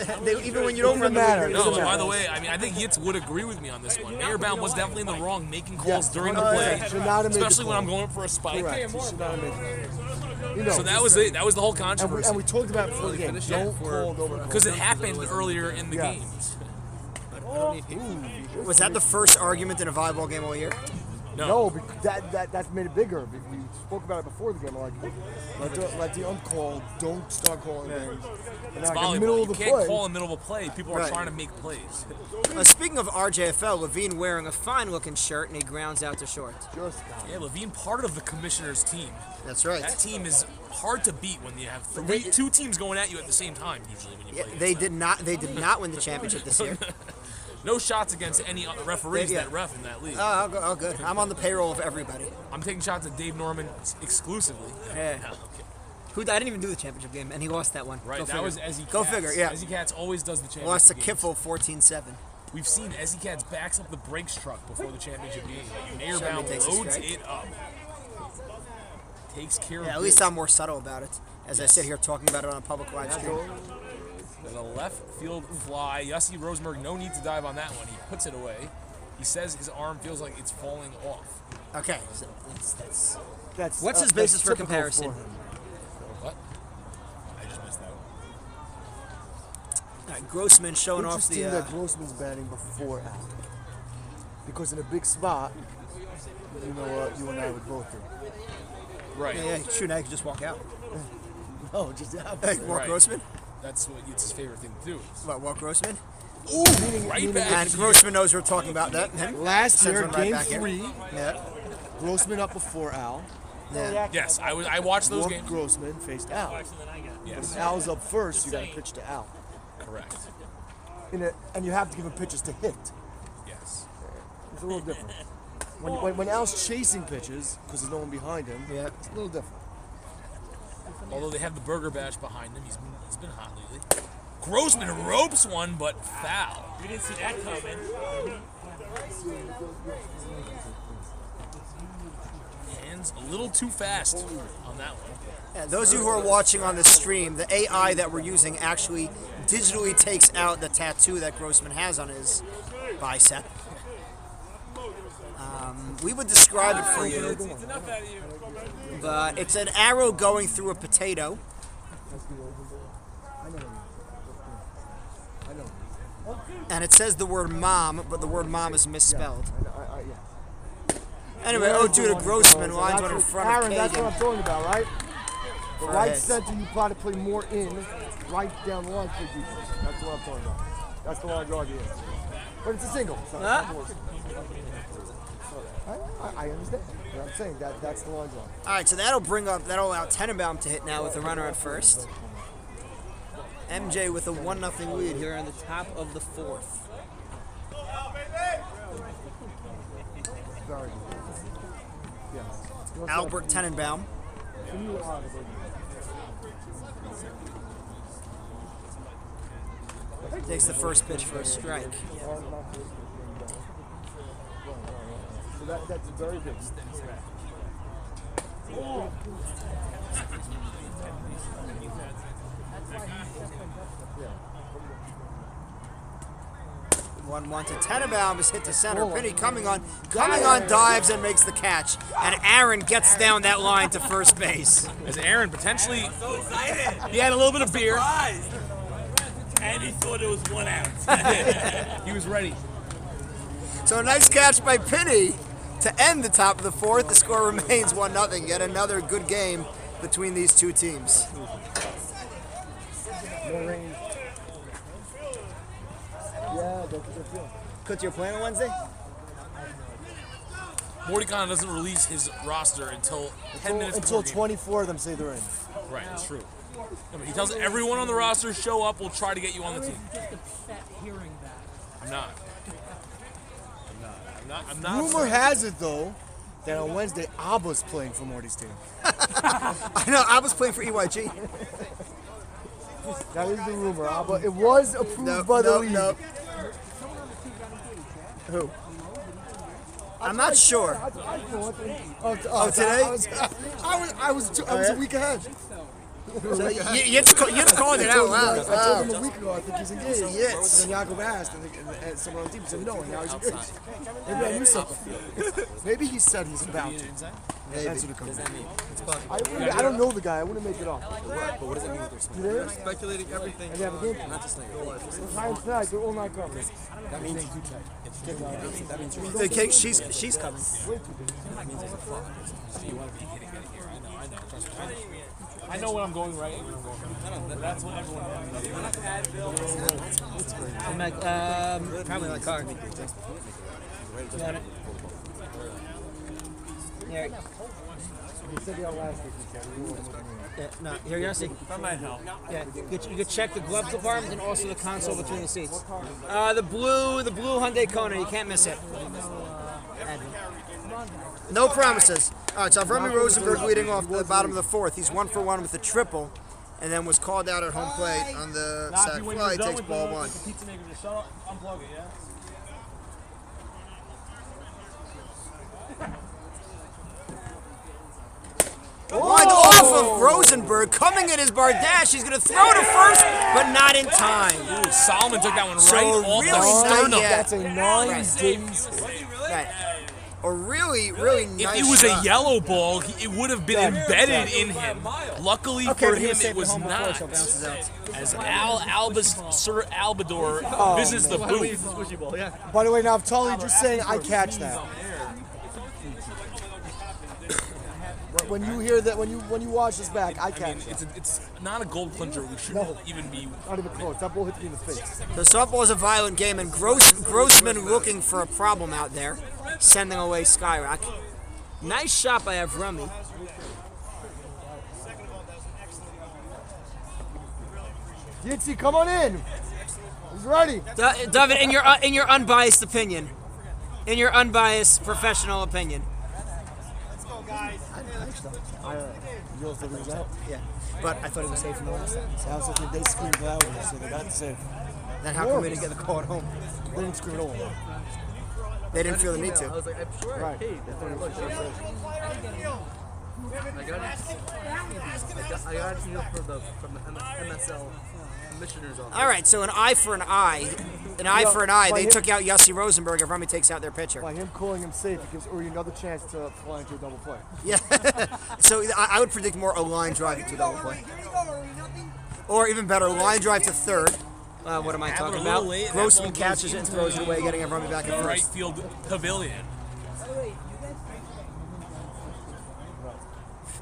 even when you don't run the matter. league, No, by the way, I mean, I think Yitz would agree with me on this one. Mayor Baum was definitely in the wrong making calls during the play, Should not have made the especially when call. I'm going for a spike. Correct. He should not have made that. You know, So that was it. That was the whole and controversy. we talked about it before the game. Don't call, no one Because it happened earlier in the Yeah. game. was that the first argument in a volleyball game all year? No, because that's made it bigger. We spoke about it before the game. Like, let the uncalled don't start calling things. And It's like in the middle volleyball. of You the can't play, call in the middle of a play. People are Right. trying to make plays. Speaking of RJFL, Levine wearing a fine-looking shirt and he grounds out to short. just Yeah, Levine, part of the commissioner's team. That's right. That team is hard to beat when you have two teams going at you at the same time. Usually, when you Yeah, play. they did not. They did not win the championship this year. No shots against any referees Yeah. that ref in that league. Oh, good. I'm on the payroll of everybody. I'm taking shots at Dave Norman exclusively. Yeah. No, okay. Who I didn't even do the championship game, and he lost that one. Right, Go that figure. was Ezzy Go Katz. figure. Yeah. Ezzy Katz always does the championship Lost to games. Kiffle 14-7. We've seen Ezzy Katz backs up the brakes truck before the championship game. Mayor Somebody Baum takes a loads strike. it up. Takes care Yeah, of at least business. I'm more subtle about it as I sit here talking about it on a public live stream. There's a left field fly. Yossi Rosenberg, no need to dive on that one. He puts it away. He says his arm feels like it's falling off. Okay, so that's What's his that's basis for typical comparison? him. What? I just missed that one. all right, Grossman showing off Interesting the. that Grossman's batting before Al. Because in a big spot, you know, you and I would both do. Right. Yeah, shoot, I could just walk out. No, just Hey, walk Right. Grossman? That's what it's his favorite thing to do. What, walk Grossman? Right back. And Grossman knows we're talking about that. Last Sends year, one right game back in. 3, Yeah. Grossman up before Al. Yeah. Yes, I watched those Walked games. Grossman faced Al. Than I got. Yes, If Al's up first, you got to pitch to Al. correct. And you have to give him pitches to hit. Yes. It's a little different. When Al's chasing pitches, because there's no one behind him, Yeah. it's a little different. Although they have the Burger Bash behind him, he's been hot lately. Grossman ropes one, but foul. We didn't see that coming. Hands a little too fast on that one. Yeah, those of you who are watching on the stream, the AI that we're using actually digitally takes out the tattoo that Grossman has on his bicep. We would describe it for you, but it's an arrow going through a potato. And it says the word mom, but the word mom is misspelled. Anyway, to Grossman lines one in front of Aaron, that's what Kagan. I'm talking about, right? The For right his. center, you probably play more in, right down the line, play defense. That's what I'm talking about. That's the line drive is. But it's a single. So Huh? I understand. But I'm saying that's the line drive. All right, so that'll allow Tenenbaum to hit now with the runner at first. MJ with a 1-0 lead here in the top of the fourth. Very good. Yeah. Albert Tenenbaum. Takes the first pitch for a strike. So that's very good. Yeah. 1-1 to Tenenbaum is hit to center. Penny coming on, dives and makes the catch. And Aaron gets down that line to first base. As Aaron potentially, So excited. he had a little bit of beer. And he thought it was 1 out. He was ready. So a nice catch by Penny to end the top of the fourth. The score remains 1-0. Yet another good game between these two teams. No range. Yeah, that's it. Coach, you're playing on Wednesday? Mordecai doesn't release his roster until 10 minutes Until before game. 24 of them say they're in. Right, that's true. No, but he tells everyone on the roster, show up, we'll try to get you on the team. I'm not. I'm not. Rumor has it, though, that on Wednesday, Abba's playing for Morty's team. I know, I was playing for EYG. That is the rumor, Abba. It was approved by the league. Who? I'm not sure. Oh, today? today? I was a week ahead. So you just called it out loud. I told him a week ago I think he's engaged. Yes. And then Jacob asked, and someone on the team said no, and now he's engaged. Maybe I knew something. Maybe he said he's about to. That's what it comes to. I don't know the guy. I wouldn't make it up. But what does it mean that they're You there? They're speculating everything. And they have a game. Not just like, Time tonight, they're all not coming. that means that means you're Okay, she's coming. You want to be hitting it here. I know. Trust me. I know when I'm going right and when I'm going wrong. That's what everyone knows. I'm like, probably my car. Got it. Here. He said the last week. He said Yeah, no, here you see. That might help. Yeah, you could check the glove compartment and also the console between the seats. The blue Hyundai Kona, you can't miss it. No promises. All right, so Remy Rosenberg leading off the bottom of the fourth. He's 1 for 1 with a triple, and then was called out at home plate on the sac fly. He takes ball one. The pizza maker, just shut up, unplug it, yeah? One off of Rosenberg, coming in his Bardash. He's going to throw to first, but not in time. Ooh, Solomon took that one So right off really the sternum. nice, yeah. That's a 9 days. Right. A really, really If nice it was shot. a yellow ball, it would have been embedded in him. Luckily for but he him, was safe it was at home before, not. so it bounces out. As Sir Albador visits the booth. By the way, now if Tully just saying I catch that. When you hear that, when you watch this back, I catch that. It's not a gold clincher. We shouldn't even be. Not even close. That ball hit me in the face. The softball is a violent game, and Grossman looking for a problem out there, sending away Skyrock. Nice shot by Avrami. Yitzi, come on in. He's ready. David, in your unbiased opinion, in your unbiased professional opinion. You also think that? Yeah, but I thought it was safe from the last time. Sounds like they screamed loudly, so they got the save. Then how come we didn't get the call at home? They didn't scream at all. They didn't feel the need to. I was like, I'm sure I Right. paid. I got an email from the MSL commissioner's office. All right, so an eye for an eye. An eye for an eye. They took out Yossi Rosenberg. Avrami takes out their pitcher. By him calling him safe, it gives Uri another chance to fly into a double play. Yeah. So I would predict more a line drive to double play. Or even better, line drive to third. What am I talking about? Late, Grossman catches it and throws it away, getting Avrami back in The right first. field pavilion.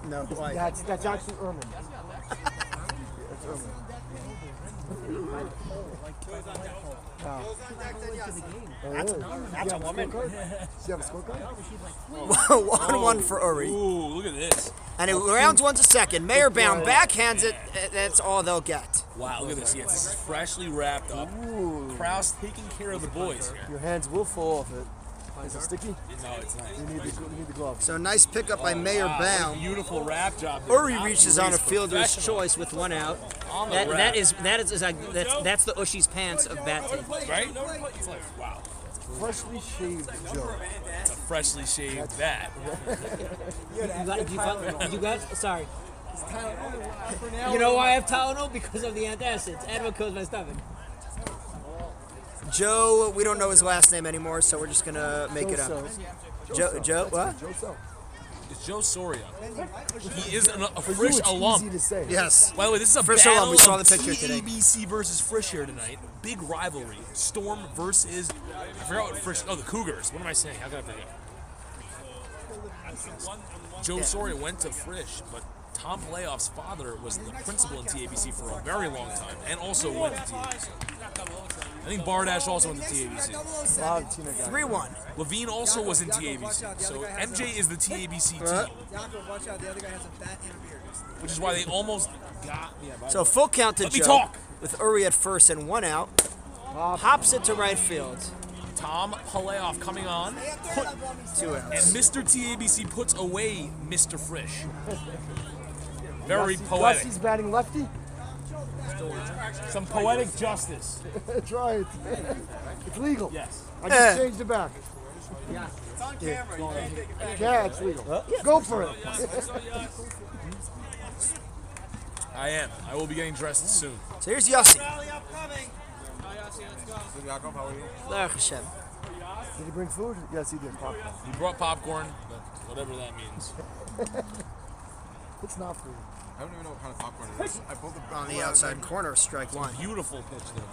No, why? That's actually Erman. That's Erman. That's a woman. Do you have a scorecard? 1-1 for Uri. Ooh, look at this. And it rounds one to second. Mayor bound backhands it. That's all they'll get. Wow, look at this. Yes, this is freshly wrapped up. Kraus taking care of the boys here. Your hands will fall off it. Is it sticky? No, it's nice. You need the gloves. So nice pickup by Mayor Wow, Bound. beautiful wrap job there. Uri reaches on a fielder's Professional. choice with one out. On the wrap. That's the Ushi's pants of bat tape. Right? It's like, wow. Freshly shaved Joe. It's a freshly shaved bat. You got, sorry. You know why I have Tylenol? Because of the antacids. And what kills my stomach. Joe, we don't know his last name anymore, so we're just gonna make it up. Joe, what? Joe So. It's Joe Soria. He is a For you, Frisch it's alum. easy to say. Yes. By the way, this is a Frisch battle alum. We saw of the picture today. TABC versus Frisch here tonight. Big rivalry. Storm versus, I forgot what Frisch, the Cougars. What am I saying? How can I forget? Joe Soria went to Frisch, but Tom Playoff's father was the principal in TABC for a very long time, and also went to TABC. I think Bardash also went to TABC. 3-1. Levine also was in TABC, so MJ is the TABC team, which is why they almost got. So full count to Let me Joe. talk. With Uri at first and one out. Hops it to right field. Tom Palayoff coming on, 2 and outs. Mr. TABC puts away Mr. Frisch. Very Rusty's poetic. batting lefty. Some poetic justice. That's right. It's legal. Yes. I just changed it back. Yeah, it's legal. Go for it. I am. I will be getting dressed soon. So here's Yossi. Baruch Hashem. Did he bring food? Yes, he did. Popcorn. He brought popcorn, but whatever that means. It's not food. I don't even know what kind of popcorn it is. I pulled the On the outside corner, strike one. Beautiful pitch there.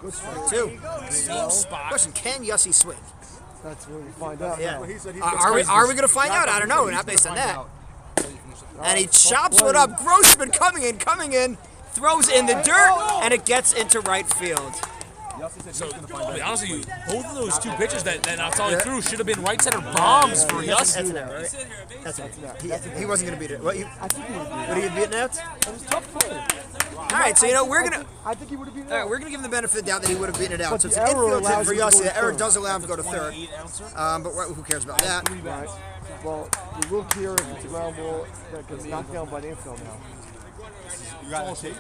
Good strike. Two. Same spot. Question, can Yossi swing? That's what we find out. Yeah. now. Are we going to find out? I don't know. Not based on that. And he chops one up. Grossman coming in, throws in the dirt, and it gets into right field. So, to be honest with you, both of those two pitches that Naftali threw should have been right center bombs for Yossi. That's an error, right? That's an error. He wasn't going to beat it. What, I think he would have would he have beaten out? It was tough play. All right, so we're going to... I think he would have beaten All right, out. we're going to give him the benefit of the doubt that he would have beaten it out. But So the it's an error infield hit allows for him to go Yossi. to The error third. does allow him to go to third. But who cares about that? Right. Well, we will care if it's a ground ball that gets knocked down by the infield now. You got it, Shake?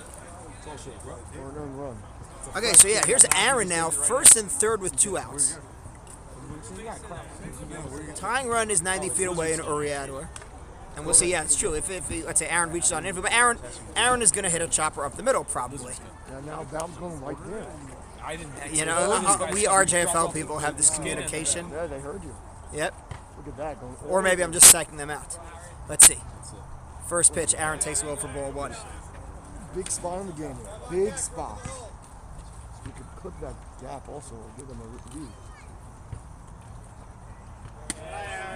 Or an earned run. Okay, so yeah, here's Aaron now, first and third with 2 outs. Tying run is 90 feet away in Uriador. And we'll see, yeah, it's true. If let's say Aaron reaches on infield, but Aaron is going to hit a chopper up the middle, probably. Yeah, now Baum's going right there. I didn't think You so. know, we RJFL people have this communication. Yeah, they heard you. Yep. Look at that. Going Or maybe I'm just psyching them out. Let's see. First pitch, Aaron takes a low for ball 1. Big spot in the game here. Big spot. You could clip that gap also and give them a lead.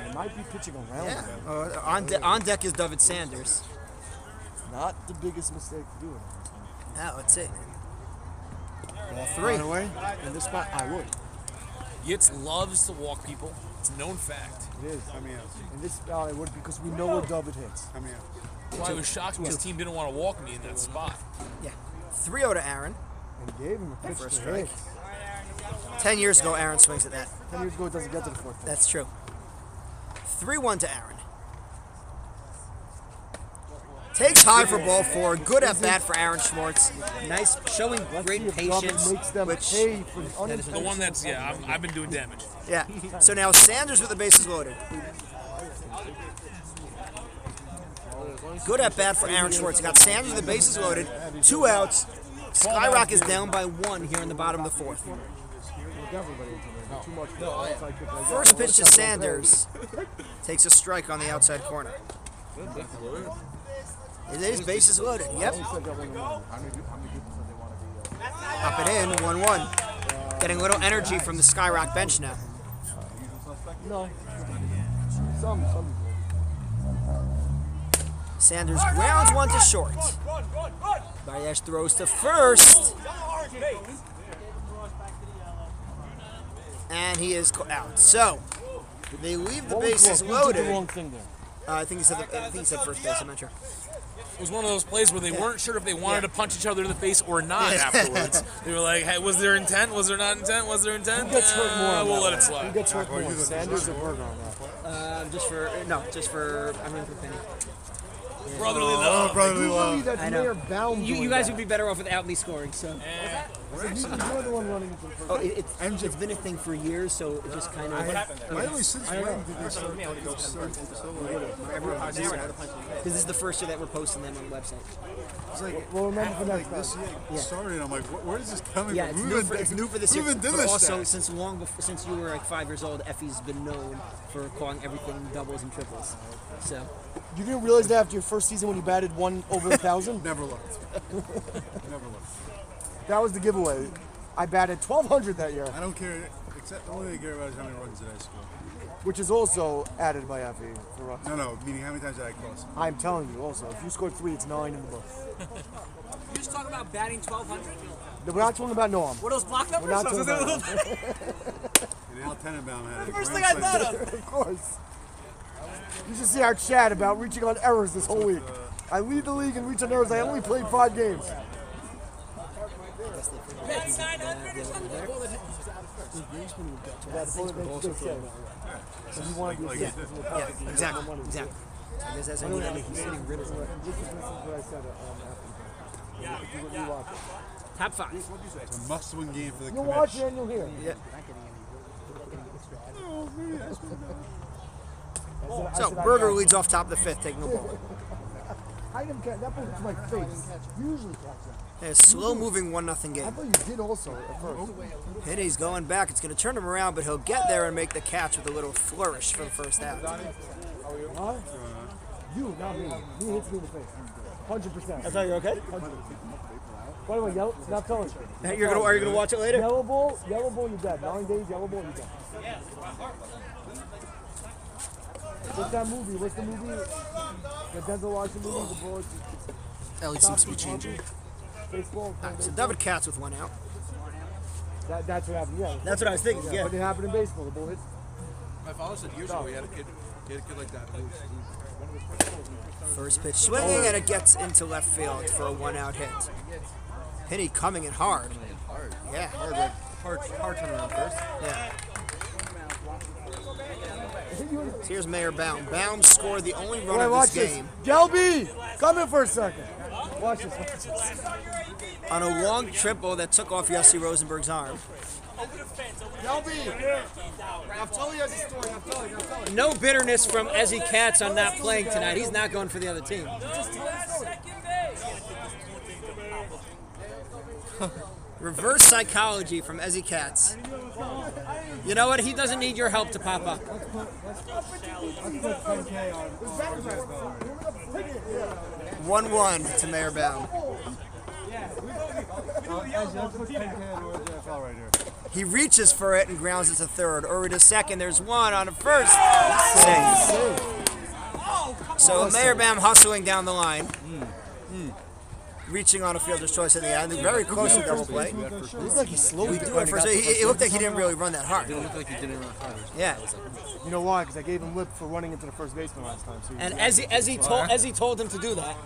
They might be pitching around Yeah. him. On deck is David Sanders. Not the biggest mistake to do it. Now, let's see. Ball 3. By the way, in this spot, I would. Yates loves to walk people. It's a known fact. It is. In this spot, I would because we know where David hits. So I was shocked when his team didn't want to walk me in that spot. Yeah. 3-0 to Aaron. And gave him a pitch For a to strike. hit. 10 years ago, Aaron swings at that. 10 years ago, it doesn't get to the fourth pitch. That's true. 3-1 to Aaron. Takes high for ball 4. Good at bat for Aaron Schwartz. Nice, showing great See if David patience. makes them Which, pay for the The unintentional. one that's, yeah, I've been doing damage. yeah. So now Sanders with the bases loaded. Good at bat for Aaron Schwartz. Got Sanders with the bases loaded. 2 outs. Skyrock is down by 1 here in the bottom of the 4th. First pitch to Sanders. Takes a strike on the outside corner. It is bases loaded. Yep. Up and in, 1-1. Getting a little energy from the Skyrock bench now. No. Some. Sanders grounds 1 to short. Bayesh throws to first. And he is out. So, they leave the bases Who did loaded. the wrong thing there? I think he said first base. I'm not sure. It was one of those plays where they weren't sure if they wanted to punch each other in the face or not afterwards. They were like, hey, was there intent? Was there not intent? Was there intent? Who gets hurt more on We'll that let it one? slide. Who gets hurt more, Sanders or Berger on that? I'm in for Penny. Brotherly love. Usually that's I know. Mayor Baum You doing guys that. would be better off without me scoring. So You're the one running into the first. oh, it's been a thing for years. So it just kind of Since when did they start to go because this is the first year that we're posting them on the website. It's like, Well, remember for next this time. year it started. I'm like, where is this coming Yeah, from? it's new for this we year. even did But this also, stuff. since you were like 5 years old, Effie's been known for calling everything doubles and triples. So You didn't realize that after your first season when you batted 1 over 1,000? Never looked. Never looked. That was the giveaway. I batted 1,200 that year, I don't care. Except the only thing I care about is how many runs did I score. which is also added by Effie for us. No, meaning how many times did I cross? I'm telling you also, if you scored 3, it's 9 in the book. You just talking about batting 1,200? We're not talking about Noam. What are those block numbers? We're not talking about Al Tenenbaum had it. First thing I thought of. Of course. You should see our chat about reaching on errors this whole week. I lead the league in reach on errors. I only played 5 games. That's 900 or something? That's what they should say. So you want to be a Yeah, exactly. I guess that's anything. He's hitting riddles. This is what I said after. If you watch it. top 5. It's a must-win game for the You'll watch it commish. and you'll hear. Yeah. That's So Berger leads off top of the fifth, taking the ball. I didn't catch that ball to my face. You usually catch that. A slow-moving 1-0 I game. thought you did also at first. Penny's going back. It's going to turn him around, but he'll get there and make the catch with a little flourish for the first out. Huh? You, not me. He hits me in the face. 100%. I thought you were okay. 100%. By the way, yellow. Not telling you. Are you gonna watch it later? Yellow ball, you're dead. 9 days, yellow ball, you're dead. What's that movie? What's the movie? The Denzel Washington movie, the ball. Ellie seems to be changing. Baseball. So David Katz with 1 out. That's what happened, yeah. That's what I was thinking. Yeah. But it happened in baseball, the ball hits. My father said years ago he had a kid like that. First pitch swinging, and it gets into left field for a 1-out hit. Penny coming in hard. Yeah. Hard turnaround first. Yeah. So here's Mayor Baum. Baum scored the only run of watch this game. Gelby, come in for a second. Watch this. On a long triple that took off Yossi Rosenberg's arm. Gelby, I'm telling you a story. I'm telling you. No bitterness from Ezzy Katz on not playing tonight. He's not going for the other team. Reverse psychology from Ezzy Katz. You know what? He doesn't need your help to pop up. 1-1 to Mayor Baum. He reaches for it and grounds it to third. Uri to second. There's one on the first. Save. So Mayor Baum hustling down the line. Reaching on a fielder's choice in the end. Very close to double play. Looks like he slowed it. It looked like he didn't really run that hard. It looked like he didn't run hard. Yeah. You know why? Because I gave him lip for running into the first baseman last time. So And Ezzy told him to do that.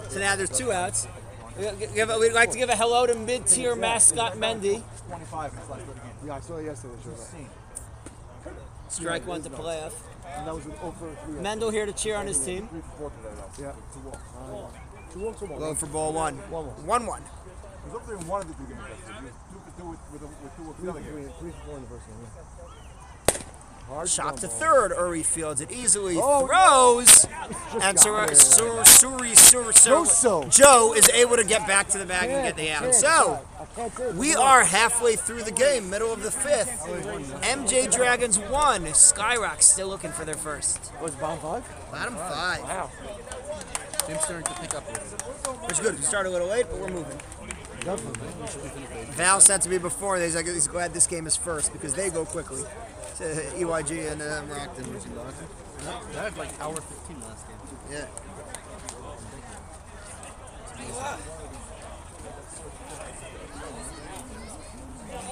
So now there's 2 outs. We'd like to give a hello to mid-tier mascot Mendy. 25 in his last game. Yeah, I saw it yesterday. Strike 1 to playoff. And that was with 0 for 3. Mendel here to cheer on his team. 3 for 4 today, though. Yeah. 2 walks. 2 walks or 1? Low for ball 1. 1-1. He was up there and wanted to do the best. He was 2 for 2 with 2 with the other game. 3 for 4 in the first one, yeah. Shot to third. Uri fields it easily. Throws. And Joe is able to get back to the bag and get the out. So we are halfway through the game, middle of the 5th. MJ Dragons 1. Skyrock still looking for their first. Was bottom 5? Bottom 5. Wow. Game's starting to pick up a little bit. Which is good. We started a little late, but we're moving. Definitely. Val said to me before, he's glad this game is first because they go quickly. To EYG and Rockton. They had like hour 15 last game. Yeah.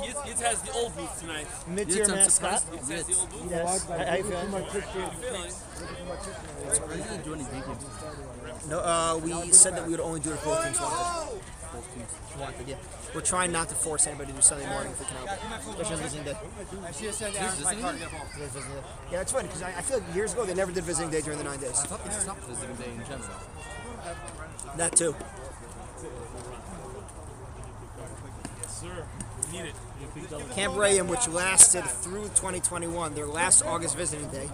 Yitzhak has the old booth tonight. Mid-tier mascot. Yitzhak has the old booth. Yes. How you feeling? Are you gonna do any day games? No, we said that we would only do it if both teams wanted. Yeah. We're trying not to force anybody to do Sunday morning if we can help it. Especially on visiting day. Yeah, it's funny because I feel like years ago they never did visiting day during the 9 days. I thought they stopped visiting day in general. That too. Yes, sir. We need it. Camp Rayham, which lasted through 2021, their last August visiting day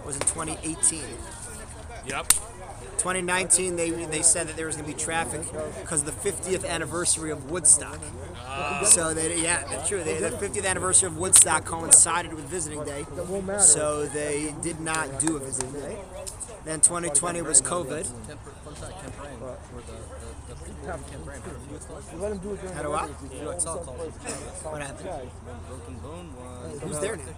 was in 2018. Yep. 2019, they said that there was going to be traffic because of the 50th anniversary of Woodstock. So that's true. The 50th anniversary of Woodstock coincided with visiting day, so they did not do a visiting day. Then 2020 was COVID. How do I? What happened? Who's there now?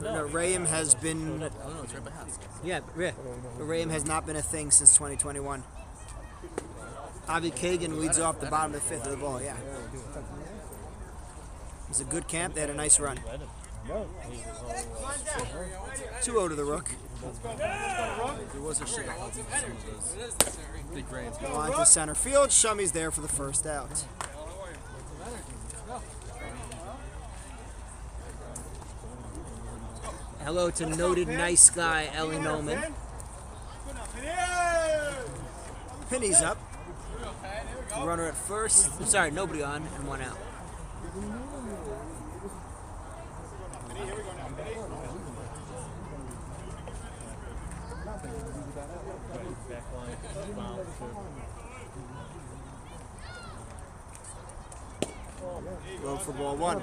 No, Rayham has been. Yeah, Rayham has not been a thing since 2021. Avi Kagan leads off the bottom of the 5th of the ball. Yeah, it was a good camp. They had a nice run. 2-0 to the Rook. There was a shit help some of those big grades. Line to center field. Shummy's there for the first out. Hello to noted nice guy Ellie Noman. Penny's up. Runner at first. Sorry, nobody on and 1 out. back line. Wow. Low for ball one.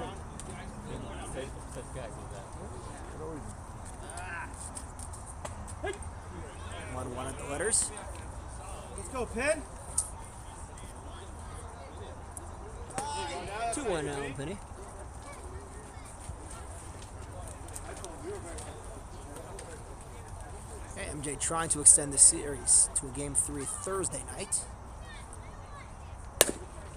Safe guy did that. 1-1 at the letters. Let's go, Penn. 2-1 now, Penny. Okay, MJ trying to extend the series to a game 3 Thursday night.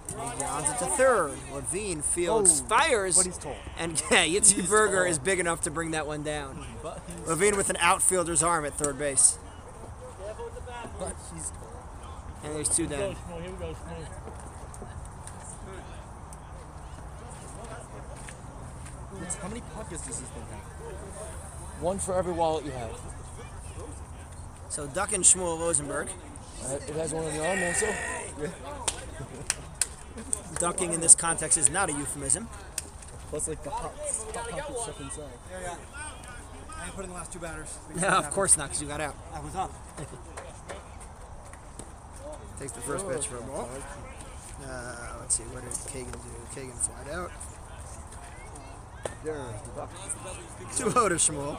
He grounds it to third. Levine fields, fires, But he's tall. and yeah, Yitzi Berger is big enough to bring that one down. Levine with an outfielder's arm at third base. And there's two Here down. we go, Shmoo. Here we go, Shmoo. How many pockets does this thing have? One for every wallet you have. So Duck and Shmuel Rosenberg. It has one on the arm also. Ducking in this context is not a euphemism. Plus, like, the hot pocket stuff inside. Yeah. I didn't put in the last two batters. No, of course not, because you got out. I was up. Takes the first pitch for a ball. Let's see, what did Kagan do? Kagan flied out. There's the Duck. 2-0 to Shmuel.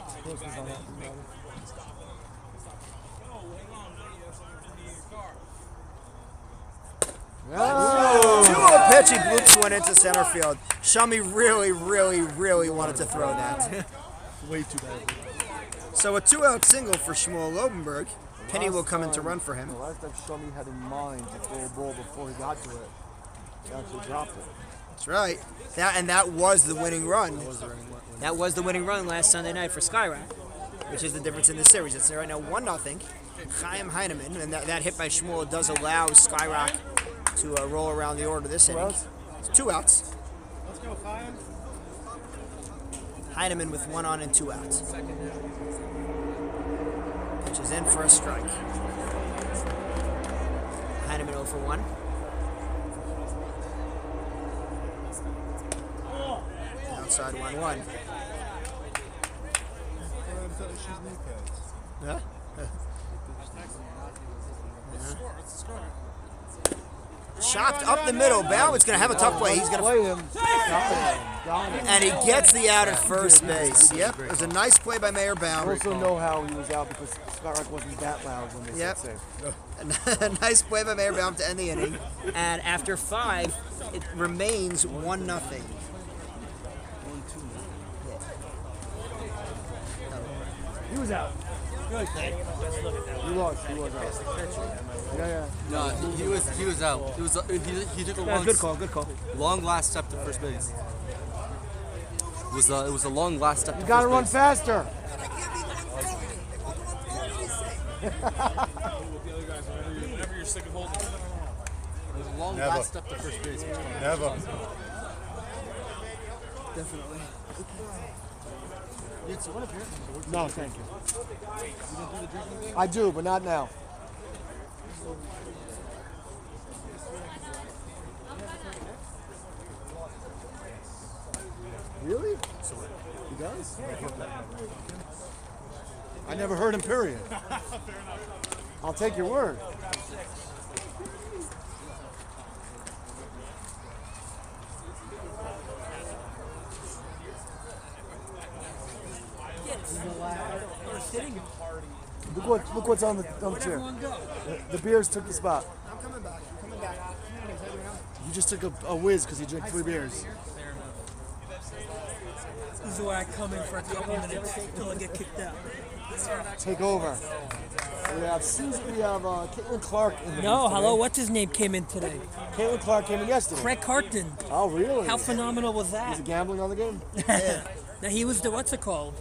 Oh. 2-0 pitch, he bloops one into center field. Shummy really wanted to throw that. Way too bad. So a 2-out single for Shmuel Lobenberg. Penny will come in to run for him. The last time Shummy had in mind to throw a ball before he got to it, he actually dropped it. That's right. That was the winning run. That was the winning run last Sunday night for Skyrock, which is the difference in the series. It's right now 1-0. Chaim Heinemann, and that hit by Shmuel does allow Skyrock to roll around the order this inning. It's 2 outs. Let's go, Chaim. Heinemann with 1 on and 2 outs. Pitch is in for a strike. Heinemann 0 for 1. Outside 1-1. Yeah? Chopped up the middle. Bauman's going to have a tough play. He's going to play him. Got him. and he gets the out at first base. Yep, it was a nice play by Mayor I Baum. also know how he was out because Skyrock wasn't that loud when they Yep. said safe. A nice play by Mayor Baum to end the inning. And after 5, it remains 1-0. He was out. He was out. Yeah. No, he was out. He took a long, Good call. long last step to first base. It was a long last step to You first gotta run base. faster. Whenever you're sick of holding it. It was a long Never. last step to first base. Never. Definitely. No, thank you. I do, but not now. Really? He does? I never heard him, period. I'll take your word. Look what's on the chair. The beers took the spot. I'm coming back. You just took a whiz because you drank 3 beers. This is where I come in for a couple minutes until I get kicked out. Take over. We have Caitlin Clark in the No, booth hello, today. what's his name came in today? Caitlin Clark came in yesterday. Craig Harton. Oh, really? How phenomenal was Is that? he gambling on the game? Now he was the what's it called?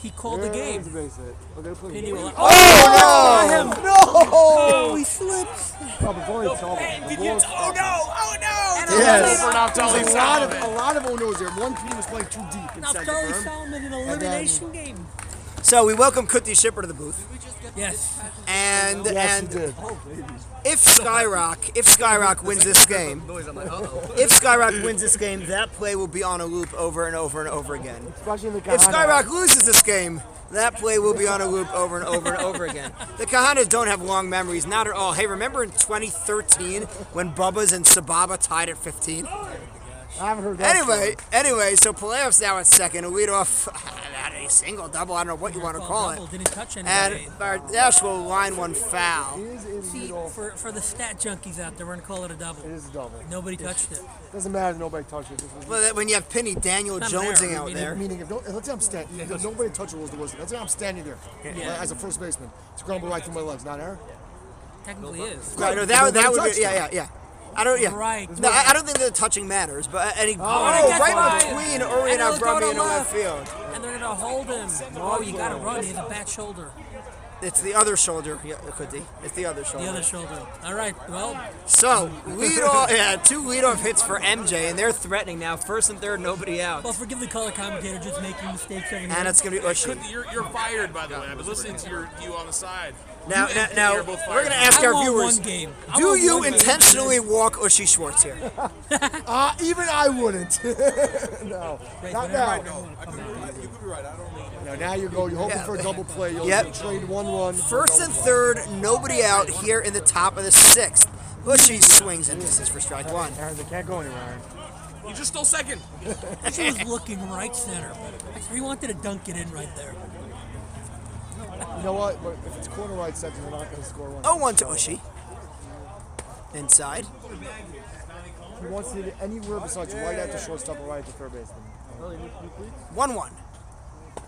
He called the game. Look at the Penny will. Oh, no! Oh, he slips. Oh, before he told him. Did you? Oh no! Yes. For not telling There's a lot of oh-no's there. One, Petey was playing too deep Now inside the Charlie berm. Solomon in an then- elimination game. So we welcome Kuti Shipper to the booth, Yes. and Yes, and you did. if Skyrock wins this game, that play will be on a loop over and over and over again. Especially in the If Kahana. Skyrock loses this game, that play will be on a loop over and over and over again. The Kahanas don't have long memories, not at all. Hey, remember in 2013 when Bubba's and Sababa tied at 15? I haven't heard that. Anyway, so Palaeus now at second, a lead off at a single double, I don't know what you want to call it. Double, didn't touch And anybody. Bardash will line one foul. See, for the stat junkies out there, we're gonna call it a double. It is a double. Nobody touched it. Doesn't matter if nobody touched it. This was, Well, when you have Penny Daniel Not Jonesing there, out I mean, there. meaning, if let's say I'm standing, if nobody touched it was the worst. Let's say I'm standing there as a first baseman. It's crumbled right through my legs. Not error? Technically is. Right, no, that would touched be, yeah. I don't, yeah. Right. No, I don't think that touching matters, but and he, that's right right. between Uri and And he'll go Abrami to in the left left. field. And they're gonna hold him. Oh, you gotta run. He has a bad shoulder. It's the other shoulder. Yeah, it could be. It's the other shoulder. The other shoulder. All right. Well, So, two leadoff hits for MJ, and they're threatening now. First and third, nobody out. well, forgive the color commentator just making mistakes every And now it's going to be Ushi. You're fired, by the way. I've been listening to you on the side. Now, You and now Penny are both we're going to fired. ask I our won viewers, one game. I do won you one game. intentionally walk Ushi Schwartz here? Even I wouldn't. No, Wait, not wait, now. wait, You could be right. I don't know. No, now you're hoping for a double play. You'll Yep. trade 1-1. First and third, nobody out here in the top of the sixth. Ushi swings and misses for strike one. Aaron, they can't go anywhere, Aaron. You just stole second. She was looking right center. He wanted to dunk it in right there. You know what? But if it's corner right center, they're not going to score one. 0-1 to Ushi. Inside. He wants to hit it anywhere besides right at the shortstop or right at the third baseman. 1-1.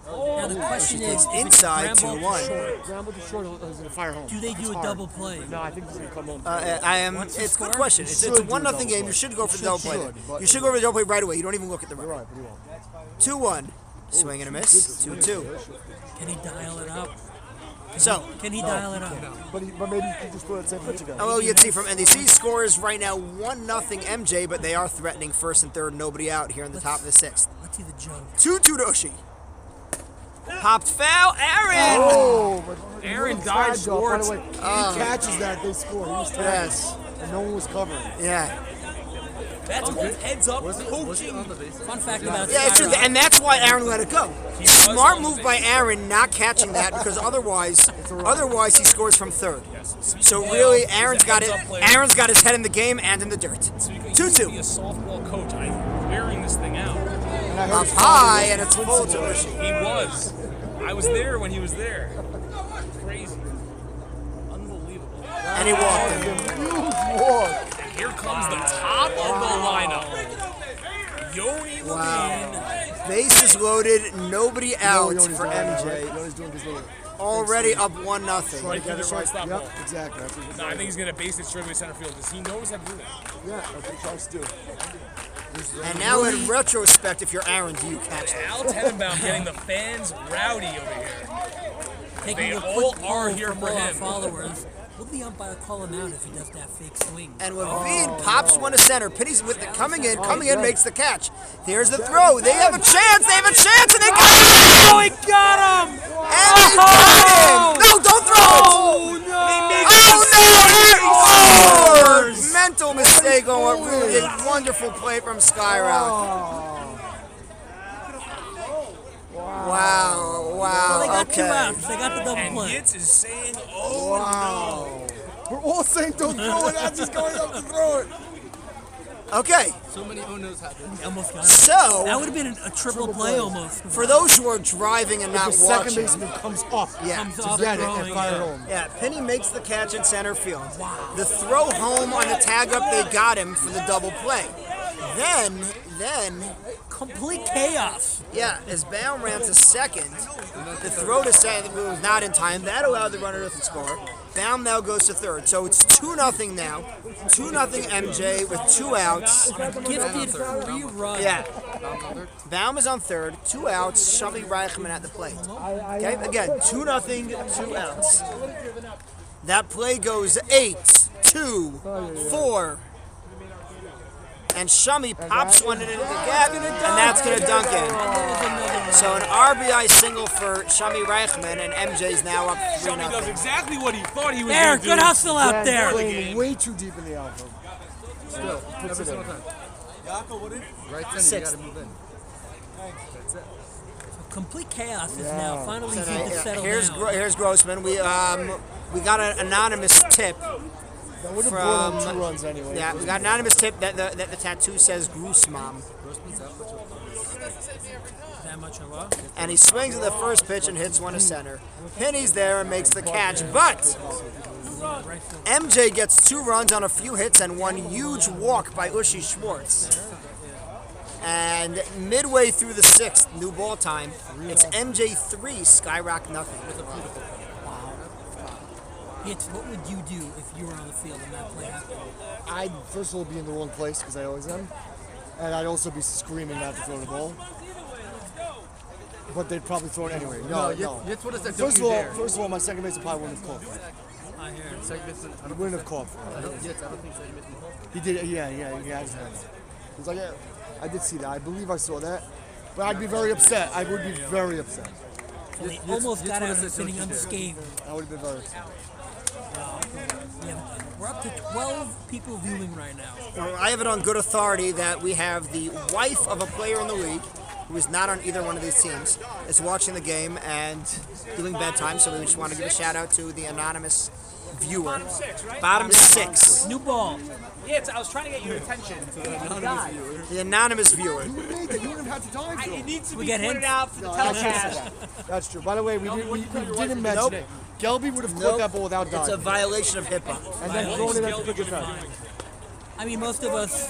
Now the question is, if it's Inside, ground ball 2-1. to short, Scramble to short is going to fire home. do they It's do a hard. double play? No, I think he's going to come home. It's a score? good question. It's a should do a 1-0 double game. play. You should go for the You double should, play. but- You should go for the double play right away. You don't even look at the You're record. right, but he won't. 2-1. Swing and a miss. 2-2. Can he dial it up? So, Can he dial it up? But maybe he can just throw that same pitch again. you can see from NDC scores right now 1-0 MJ, but they are threatening first and third, nobody out here in the top of the sixth. Let's see the jump. 2-2 to Ushi. Popped foul, Aaron! Oh, but Aaron little died flag drop. By the Schwartz. way, he catches that, they score. He was tagged. Yes. And no one was covering. Yeah. That's called heads up coaching. Fun fact about Yeah, it's true, Skyrock. and that's why Aaron let it go. Smart move by Aaron not catching that because otherwise he scores from third. So really, Aaron's got his head in the game and in the dirt. 2-2. Be a softball coach. I'm wearing this thing out. And I heard Up it's high, and it's full to Ushi. He was. I was there when he was there. Crazy. Unbelievable. And he walked him. huge walk. And here comes the top of the lineup. Yoni Levine. Bases loaded, nobody out Yoni's for doing it, right? MJ. Yoni's doing his little Already up 1-0. Right for the shortstop ball. Yep, exactly. That's what he's No, I think he's gonna base it straight away center field because he knows how to do that. Yeah, that's what he tries to do. And now in retrospect, if you're Aaron, do you catch that? Al Tenenbaum getting the fans rowdy over here. Taking They a all quick are poll here from for all our him. followers. Will the umpire call him out if he does that fake swing? And Levine pops one to center. Penny's with it coming in, makes the catch. Here's the throw. They have a chance, and they got him! Oh, he got him! And they got him! No, don't throw it! Oh, no! Oh, no! Mental mistake on a wonderful play from Skyrock. Wow, Well, they got two okay. outs. They got the double And play. Yitz is saying, oh We're all saying don't throw it. I'm just going up to throw it. Okay, So many oh-nos happen. He almost got him. so That would have been a triple play almost. for those who are driving and The not second watching, baseman comes up. yeah. Comes To off get it throwing, and fire yeah. home. Yeah, Penny makes the catch in center field. The throw home on the tag up, they got him for the double play. Then, Complete chaos. yeah, as Baum ran to second, the throw to second was not in time. That allowed the runner to score. Baum now goes to third. So it's 2-0 now. 2-0 MJ with 2 outs. Gifted free run. Yeah. Baum is on third, 2 outs. Shelby Reichman at the plate. Okay, again, 2-0, 2 outs. That play goes 8-2-4. And Shummy pops one into the gap, and that's going to dunk in. So an RBI single for Shami Reichman, and MJ's now up 3-0. Shami does exactly what he thought he was There, going to do. good hustle out there. Playing way too deep in the outfield. Still, puts it in. Right center, Sixth. you gotta move in. That's it. Complete chaos is now finally seemed to settle Here's down. here's Grossman. We got an anonymous tip That would have brought on 2 runs anyway. Yeah, we got an anonymous tip that the tattoo says Grossmam. That much of a And he swings at the first pitch and hits one to center. Penny's there and makes the catch, but MJ gets 2 runs on a few hits and 1 huge walk by Ushi Schwartz. And midway through the 6th, new ball time, it's MJ 3, Skyrock nothing. hits. What would you do if you were on the field and that play happened? I'd first of all be in the wrong place because I always am, and I'd also be screaming not to throw the ball. But they'd probably throw it anyway. No. That's what it said. First of all, my second baseman probably wouldn't have caught for it. I hear it. Second baseman, He wouldn't have caught for it. I don't think second baseman called. He did. Yeah. He had his hands. He's like, yeah, I did see that. I believe I saw that. But I'd be very upset. I would be very upset. So they almost got out of it sitting unscathed. I would have been very upset. Yeah, we're up to 12 people viewing right now. I have it on good authority that we have the wife of a player in the league who is not on either one of these teams is watching the game and doing bedtime, so we just want to give a shout out to the anonymous viewer. Bottom 6. New ball. Yeah, I was trying to get your attention. The anonymous viewer. You made that. You wouldn't have had to time to It needs to We be get put hints? out for the telecast. That's true. By the way, we didn't mention it. Gelby would have caught that ball without It's a diving. violation of HIPAA. And then thrown it at the pitcher back. I mean, most of us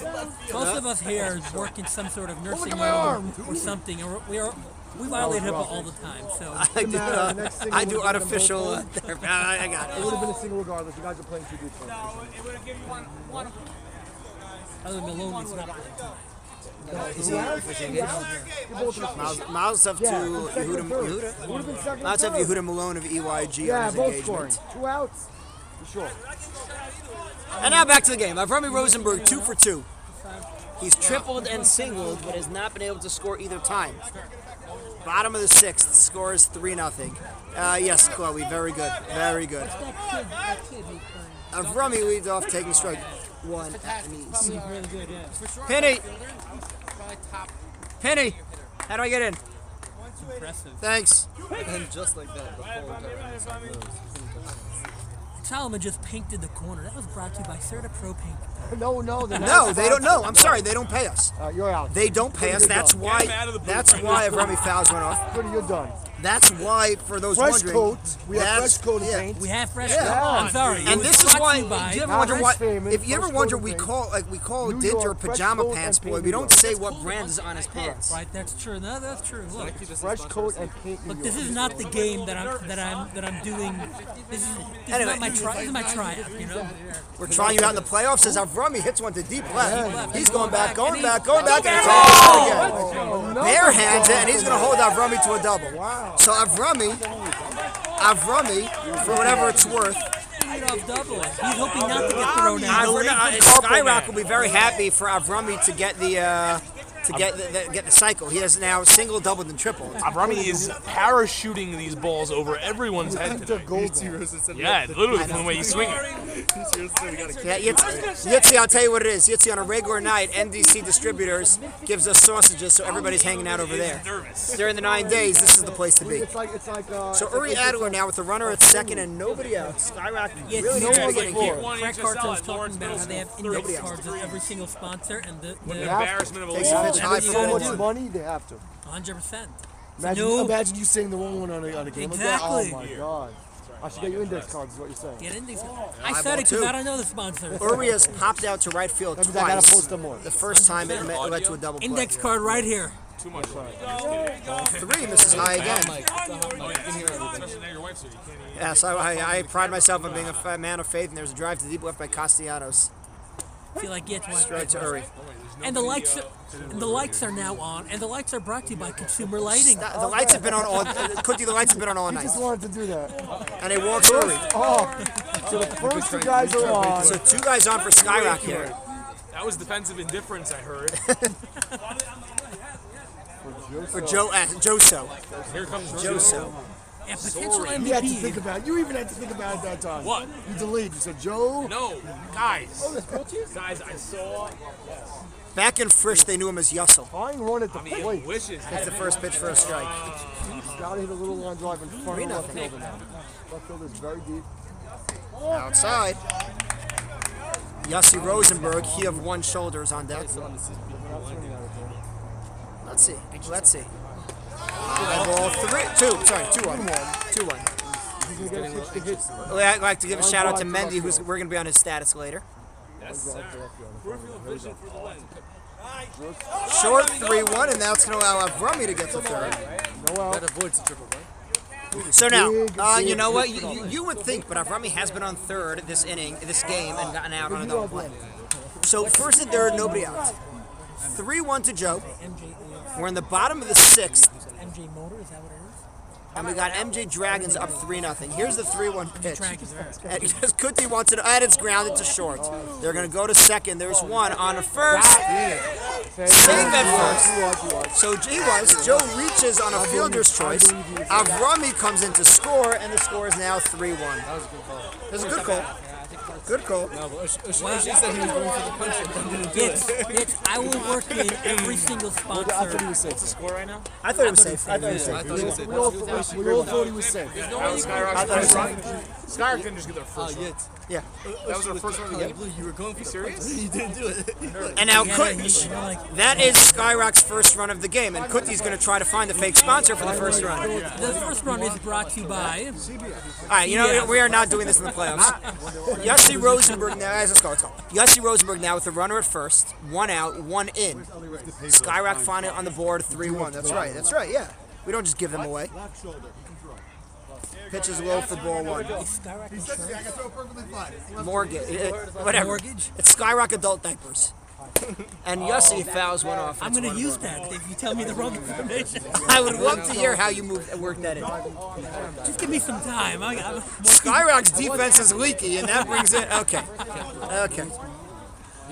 here work in some sort of nursing my arm. home or something. Or we violate HIPAA all the time. So I do artificial therapy. I got It it. would have been a single regardless. You guys are playing too deep for it. It would have given you one. other than Maloney's not playing tonight. Miles up to Yehuda Malone of EYG on his Yeah, both scoring. engagement. 2 outs. For sure. And now back to the game. Avrami Rosenberg, 2 for 2. He's tripled and singled, but has not been able to score either time. Bottom of the 6th, score is 3-0. Yes, Chloe, very good, very good. Avrami leads off, taking strike 1 at knees. Really good, yeah. Penny, how do I get in? Impressive. Thanks. And just like that, the whole entire Solomon just painted the corner. That was brought to you by Serta Pro Paint. No, they're not. No, they don't know. I'm sorry, they don't pay us. You're out. They don't pay us. That's why. That's why Avrami fouls went off. Pretty, you're done. That's why, for those Fresh wondering, coat. We have that's- fresh coat of yeah. paint. We have fresh. Yeah. I'm sorry. And It was this is brought why. to you by- Do you ever wonder Fresh why? famous, If you ever fresh wonder, coat we of call New Dinter York, fresh pajama coat pants and boy. paint We New don't York. say what brand is on his pants. Right, that's true. No, that's true. Look, Fresh coat and paint. New look. This York. is not the game that I'm doing. This is Anyway. not my try. This is my tryout. You know. We're trying you out in the playoffs. As Avrami hits one to deep left, he's going back, and it's Oh! all again. Bare hands it, and he's going to hold Avrami to a double. So Avrami, for whatever it's worth, Lead off double. He's hoping not to get thrown out. Skyrock will be very happy for Avrami to get the get the cycle. He has now single, doubled, and tripled. Avrami is parachuting these balls over everyone's head It's a today. gold. Yeah, literally from the way he's swinging. Yeah, Yitzi, I'll tell you what it is. Yitzi, on a regular night, NDC Distributors gives us sausages, so everybody's hanging out over there. During the 9 days, this is the place to be. It's like. So Uri Adler now with the runner at second and nobody out. Skyrock Yeah, really no needs to be one's getting like here. Frank Cartel's talking about how they have index cards of every single sponsor and the Embarrassment of a Takes league. a pitch high So for much one. money they have to. 100%. Imagine you saying the wrong one on a game Exactly. like that. Oh my god. I should get you index cards. Is what you're saying. Get index. I said it because I don't know the sponsor. Uri has popped out to right field That means I gotta twice. post them more. The first time it led to a double play. Index card right here. Too much. 3 misses high again. Especially now your wife's here. You can't even. Yes, I pride myself on being a man of faith, and there's a drive to deep left by Castellanos. I feel like it's one. Straight to Uri. And the lights are now on, and the lights are brought to you by Consumer Lighting. The lights have been on all. Cookie, the lights have been on all He night. just wanted to do that. And he walks Uri. Oh, so the first 2 guys are on. So 2 guys on for Skyrock here. That was defensive indifference, I heard. Or Joso. Here comes Joso. And potential You had to think MVP. about it. You even had to think about it that time. What? You delayed. You said Joe. No, guys. Guys, I saw. Back in Frisch, they knew him as Yussel. Flying run at the I mean, plate. wishes. That's the first pitch for a strike. Gotta hit a little line drive in front of the left fielder now. Left fielder is very deep. Outside. Yossi Rosenberg, he of one shoulder is on deck. Let's see. Let's see. Ball 2-1. 2-1. He's gonna get a pitch to hit. I'd like to give a shout out to Mendy, we're going to be on his status later. Short 3-1, and now it's going to allow Avrami to get to third. No out. That avoids the triple play. So now, you know what? You would think, but Avrami has been on third this game, and gotten out on a double play. So first and third, nobody out. 3-1 to Joe. We're in the bottom of the sixth. MJ Motor, is that what it is? And we got MJ Dragons up 3-0. Here's the 3-1 pitch. And because Kuti wants it, and it's grounded to short. They're going to go to second. There's one on a first. Save at first. So Joe reaches on a fielder's choice. Avrami comes in to score, and the score is now 3-1. That was a good call. Good call. No, but Oshie said he was going for the punch and didn't do it. Yes, I will work in every single spot, I thought he sir. was safe. Score right now? I thought it was safe. I thought he was safe. We all thought he was safe. Skyrock didn't just get their first one. Yeah. That was our first one of the game. You were going for serious? You didn't do it. And now Yeah, that is Skyrock's first run of the game, and Kuti's going to try to find a fake sponsor for the first run. The first run is brought to you by. All right, you know, we are not doing this in the playoffs. Yossi Rosenberg now, let's go. Yossi Rosenberg now with a runner at first, 1 out, 1 in. Skyrock finally on the board, 3-1. That's right, yeah. We don't just give them away. Pitch is low for ball 1. Mortgage, whatever. Mortgage? It's Skyrock adult diapers. And Yossi fouls one off. I'm going to use that if you tell me the wrong information. I would love to hear how you work that in. Just give me some time. Skyrock's defense is leaky, and that brings it. Okay.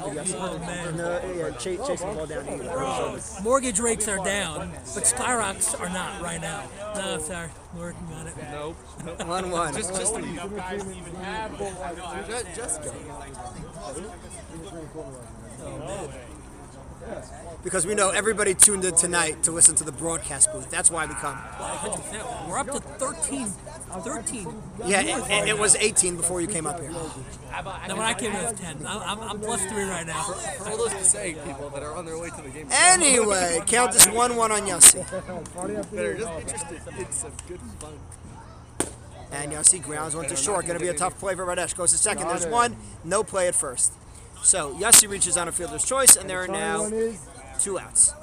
Oh, man. Chasing the ball down. Mortgage rates are down, but Skyrocks are not right now. No, sorry. We're working on it. Nope. 1-1. Just go. Because we know everybody tuned in tonight to listen to the broadcast booth. That's why we come. 100%. We're up to 13. Yeah, it was 18 before you came up here. Then when I came in, it was 10. I'm plus 3 right now. For all those Passaic people that are on their way to the game. Anyway, count this 1-1 on Yossi. They're just interested. It's some good fun. And Yossi grounds one to short. Going to be a tough play for Radesh. Goes to second. There's one. No play at first. So Yossi reaches on a fielder's choice, and there are now 2 outs.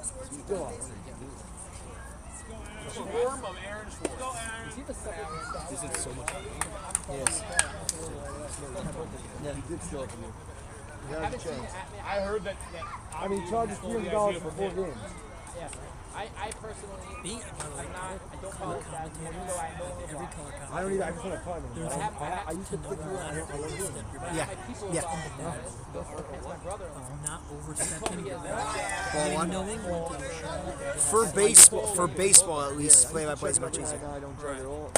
Is it so much? Yes. He did steal it from you. He has a chance. I heard that. I mean, he charges $300 for 4 games. I personally, I don't call it that. Every color comment. I don't either. I just want to time him. I used to think Yeah. Not overstepping. Ball 1. New England. For baseball at least, play-by-play is much easier. I don't try at all.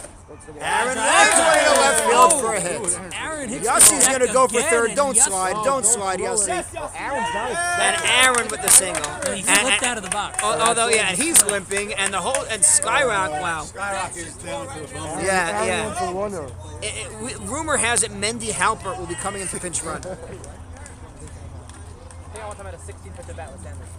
Aaron way to left field for a hit. Aaron hits Yossi's going to go for again, third. and Don't Yossi- slide, Yossi. Aaron's not And Aaron with the single. He slipped out of the box. Although, yeah, and he's limping, and Skyrock, wow. Skyrock is down to the bone. Yeah. Rumor has it Mendy Halpert will be coming into pinch run. I think I want them at a 16-pitch at bat with Sanders.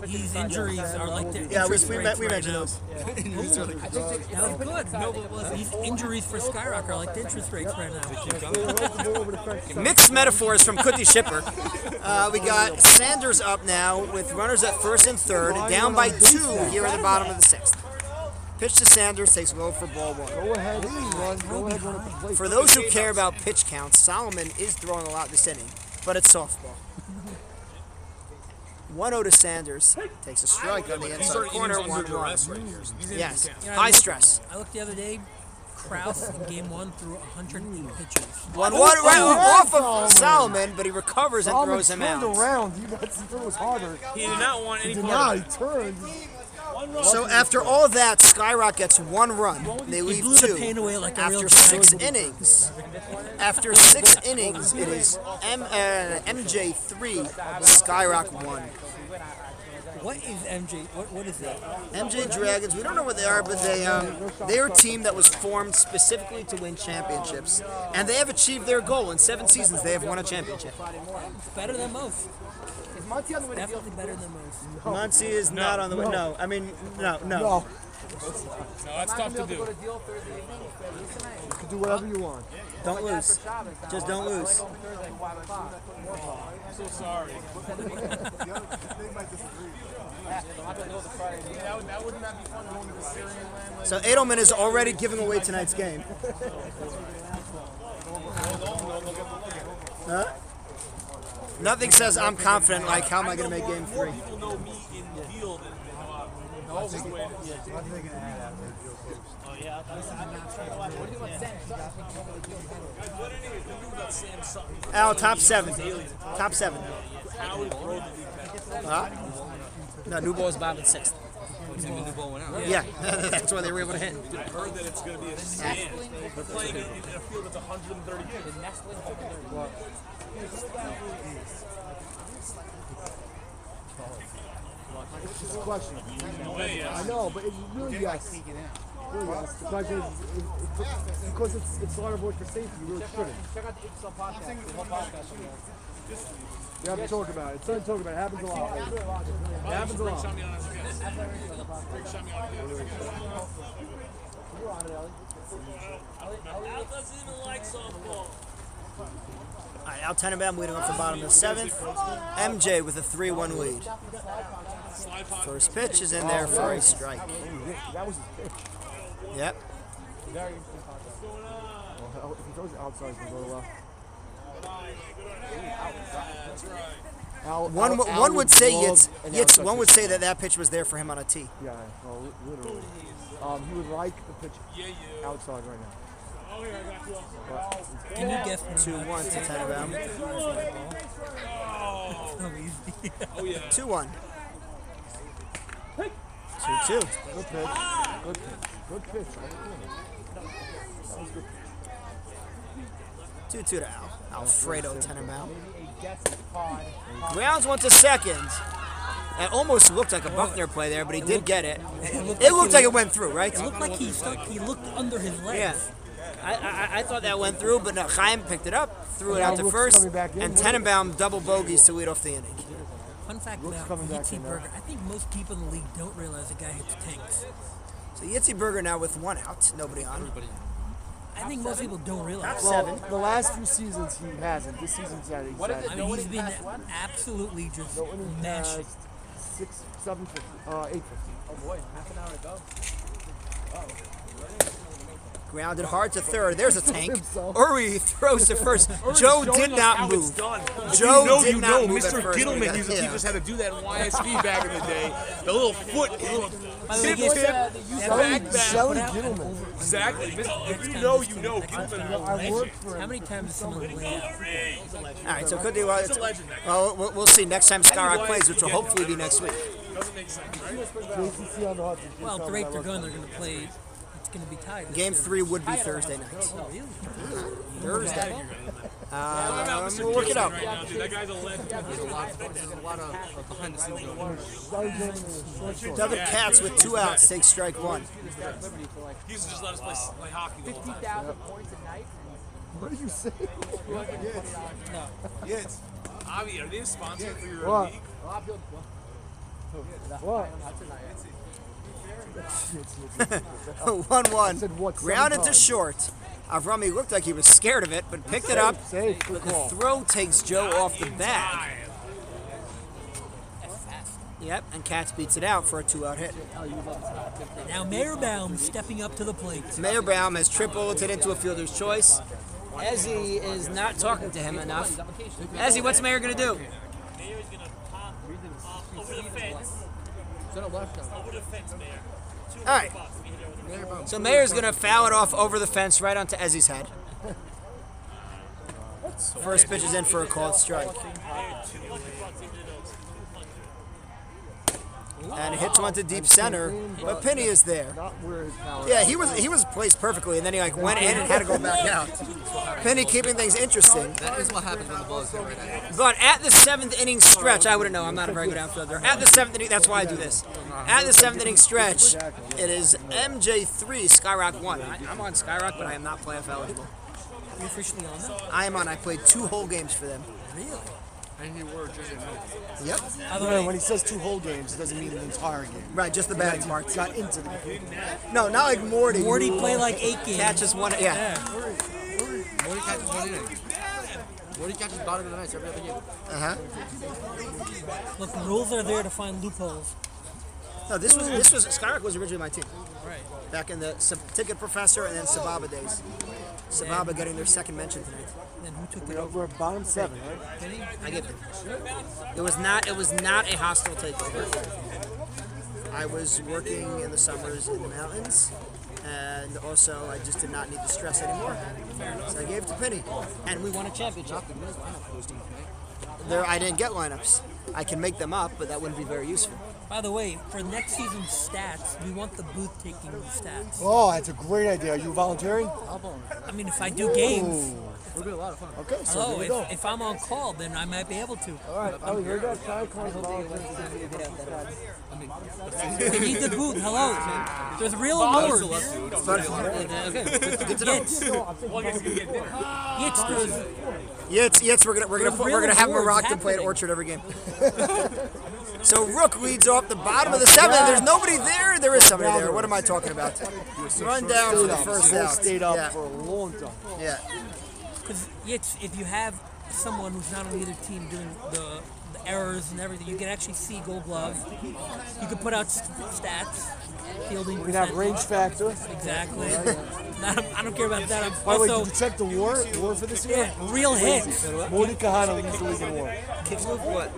These injuries are like the Yeah, we interest rates right mentioned now. those. That was good. No, but it was. These injuries for Skyrock are like the interest rates right now. Mixed metaphors from Kuti Shipper. We got Sanders up now with runners at first and third, down by 2 here at the bottom of the 6th. Pitch to Sanders, takes low for ball 1. Go ahead, run at the plate. For those who care about pitch counts, Solomon is throwing a lot this inning, but it's softball. 1-0 to Sanders. Takes a strike on the inside corner. 1-1. Yes. High stress. I looked the other day. Kraus in game 1 threw 108 pitches. 1-1 right off of Solomon, but he recovers and throws him turned out. around. He threw was harder. He did not want any He did part not. of He turned. So after all that, Skyrock gets 1 run. They leave blew the 2 pain away like a real after dragon. 6 innings. After 6 innings, it is MJ 3, Skyrock 1. What is MJ? What is that? MJ Dragons, we don't know what they are, but they're a team that was formed specifically to win championships, and they have achieved their goal. In 7 seasons, they have won a championship. It's better than most. Is Monty on the way to Definitely better than most. Muncie is not on the way. No, I mean, no. No, that's tough to do. go to deal Thursday evening? You can do whatever you want. Don't lose. Just don't lose. I'm so sorry. That wouldn't be fun going to the Syrian land. So Edelman is already giving away tonight's game. Huh? Nothing says I'm confident like how am I going to make game 3. People know me in the field and Oh yeah. Al, top 7. Top 7. Huh? No, new ball is bottom and 6th. Yeah, that's why they were able to hit. I heard that it's going to be a stand. They're playing in a field that's 130 kids. It's just a question. No way, yes. I know, but it's really yes. Really yes. The question is, because it's on our board for safety, you really shouldn't. Check out the MSL podcast. The whole podcast. You have to talk about it. It's something to talk about. It happens a lot. It happens a lot. Al doesn't even like softball. All right, Al Tenenbaum leading off the bottom of the 7th. MJ with a 3-1 lead. First pitch is in there for a strike. That was his pitch. Yep. If he throws it outside, it's going to go well. One would say one would say that pitch was there for him on a tee. Yeah, well, literally. He would like the pitch outside right now. Can you guess 2-1 to Tenenbaum. Oh yeah. 2-1. 2-2. Good pitch. Good pitch. Good pitch. That was good. 2-2 to Al. Alfredo Tenenbaum. Grounds 1 to second. It almost looked like a Buckner play there, but he did get it. It looked like it went through, right? It looked like he looked under his legs. Yeah. I thought that went through, but no, Chaim picked it up, threw it out to first, and Tenenbaum double bogeys to lead off the inning. Fun fact about Yitzi Berger, I think most people in the league don't realize the guy hits tanks. So Yitzi Berger now with 1 out, nobody on. I think most people don't realize. Well, the last few seasons he hasn't. This season's had he's had. I mean, he's been absolutely just mashing. 6, 750, 850. Oh boy, half an hour to go. Grounded hard to third. There's a tank. Uri throws to first. Joe did not move. Joe did not move Mr. at first. Gittleman, he just had to do that in YSV back in the day. The little foot, Shelly Gittleman. Exactly. If you know, you know. I worked for him. How many times has someone lay out? All right, so could do. Well, we'll see next time Skyrock plays, which will hopefully be next week. Doesn't make sense, right? Well, at the rate they're going to play. It's going to be tied. Game 3 would be Thursday night. Oh, really? Thursday. We'll work it out. Right now, dude. That guy's a legend. There's a lot of behind the scenes going on. Devin Katz with 2 outs takes strike 1. He used to just let us play hockey the whole time. 50,000 points a night. What did you say? Yes. Avi, are they a sponsor for your What? league? What? 1-1. Grounded to short. Avrami looked like he was scared of it, but picked it up. Safe. But the throw takes Joe off the bag. Yep, and Katz beats it out for a 2-out hit. Now Meyerbaum stepping up to the plate. Meyerbaum has tripled it into a fielder's choice. Ezzy is not talking to him enough. Ezzy, what's Mayer going to do? Mayor's gonna pop over the fence. Over the fence, Mayor. All right. So Mayer's going to foul it off over the fence right onto Ezzy's head. First pitch is in for a called strike. and hits one to deep center, but Penny is there. Not where his power. Yeah, he was placed perfectly, and then he like went in and had to go back out. Penny keeping things interesting. That is what happens when the ball is hit right now. But at the 7th inning stretch, I wouldn't know. I'm not a very good outfielder. At the 7th inning, that's why I do this. At the 7th inning stretch, it is MJ3, Skyrock 1. I'm on Skyrock, but I am not playoff eligible. You're officially on that? I am on. I played 2 whole games for them. Really? And you were just Yep. By the way, When he says 2 whole games, it doesn't mean the entire game. Right, just the batting He parts. got into the game. No, not like Morty. Morty who played like 8 games. catches one. Yeah. Morty catches 1 inning. Morty catches bottom of the ninth every other game. Look, the rules are there to find loopholes. No, this was Skyrock was originally my team. Right. Back in the Ticket Professor and then Sababa days. Sababa getting their second mention tonight. Then who took it over? We're bottom 7, right? I get it. It was not a hostile takeover. I was working in the summers in the mountains, and also I just did not need the stress anymore. So I gave it to Penny, and we won a championship. There, I didn't get lineups. I can make them up, but that wouldn't be very useful. By the way, for next season's stats, we want the booth taking the stats. Oh, that's a great idea. Are you volunteering? I mean, if I do games, It'll be a lot of fun. Okay, so hello, here we go. if I'm on call, then I might be able to. All right. Oh, here we go. We need the booth. Hello. There's real awards. Yes, we're gonna have Moroccan play at Orchard every game. So Rook leads off the bottom of the 7th. There's nobody there. There is somebody there. What am I talking about? Run down for the first out. Stayed up Yeah. for a long time. Yeah. Because if you have someone who's not on either team doing the errors and everything, you can actually see Gold Glove. You can put out stats, fielding We can have percent. range factor. Exactly. I don't care about that. I'm By the way, also did you check the war for this year? real hits. Morty Kahana leads the league in war. What?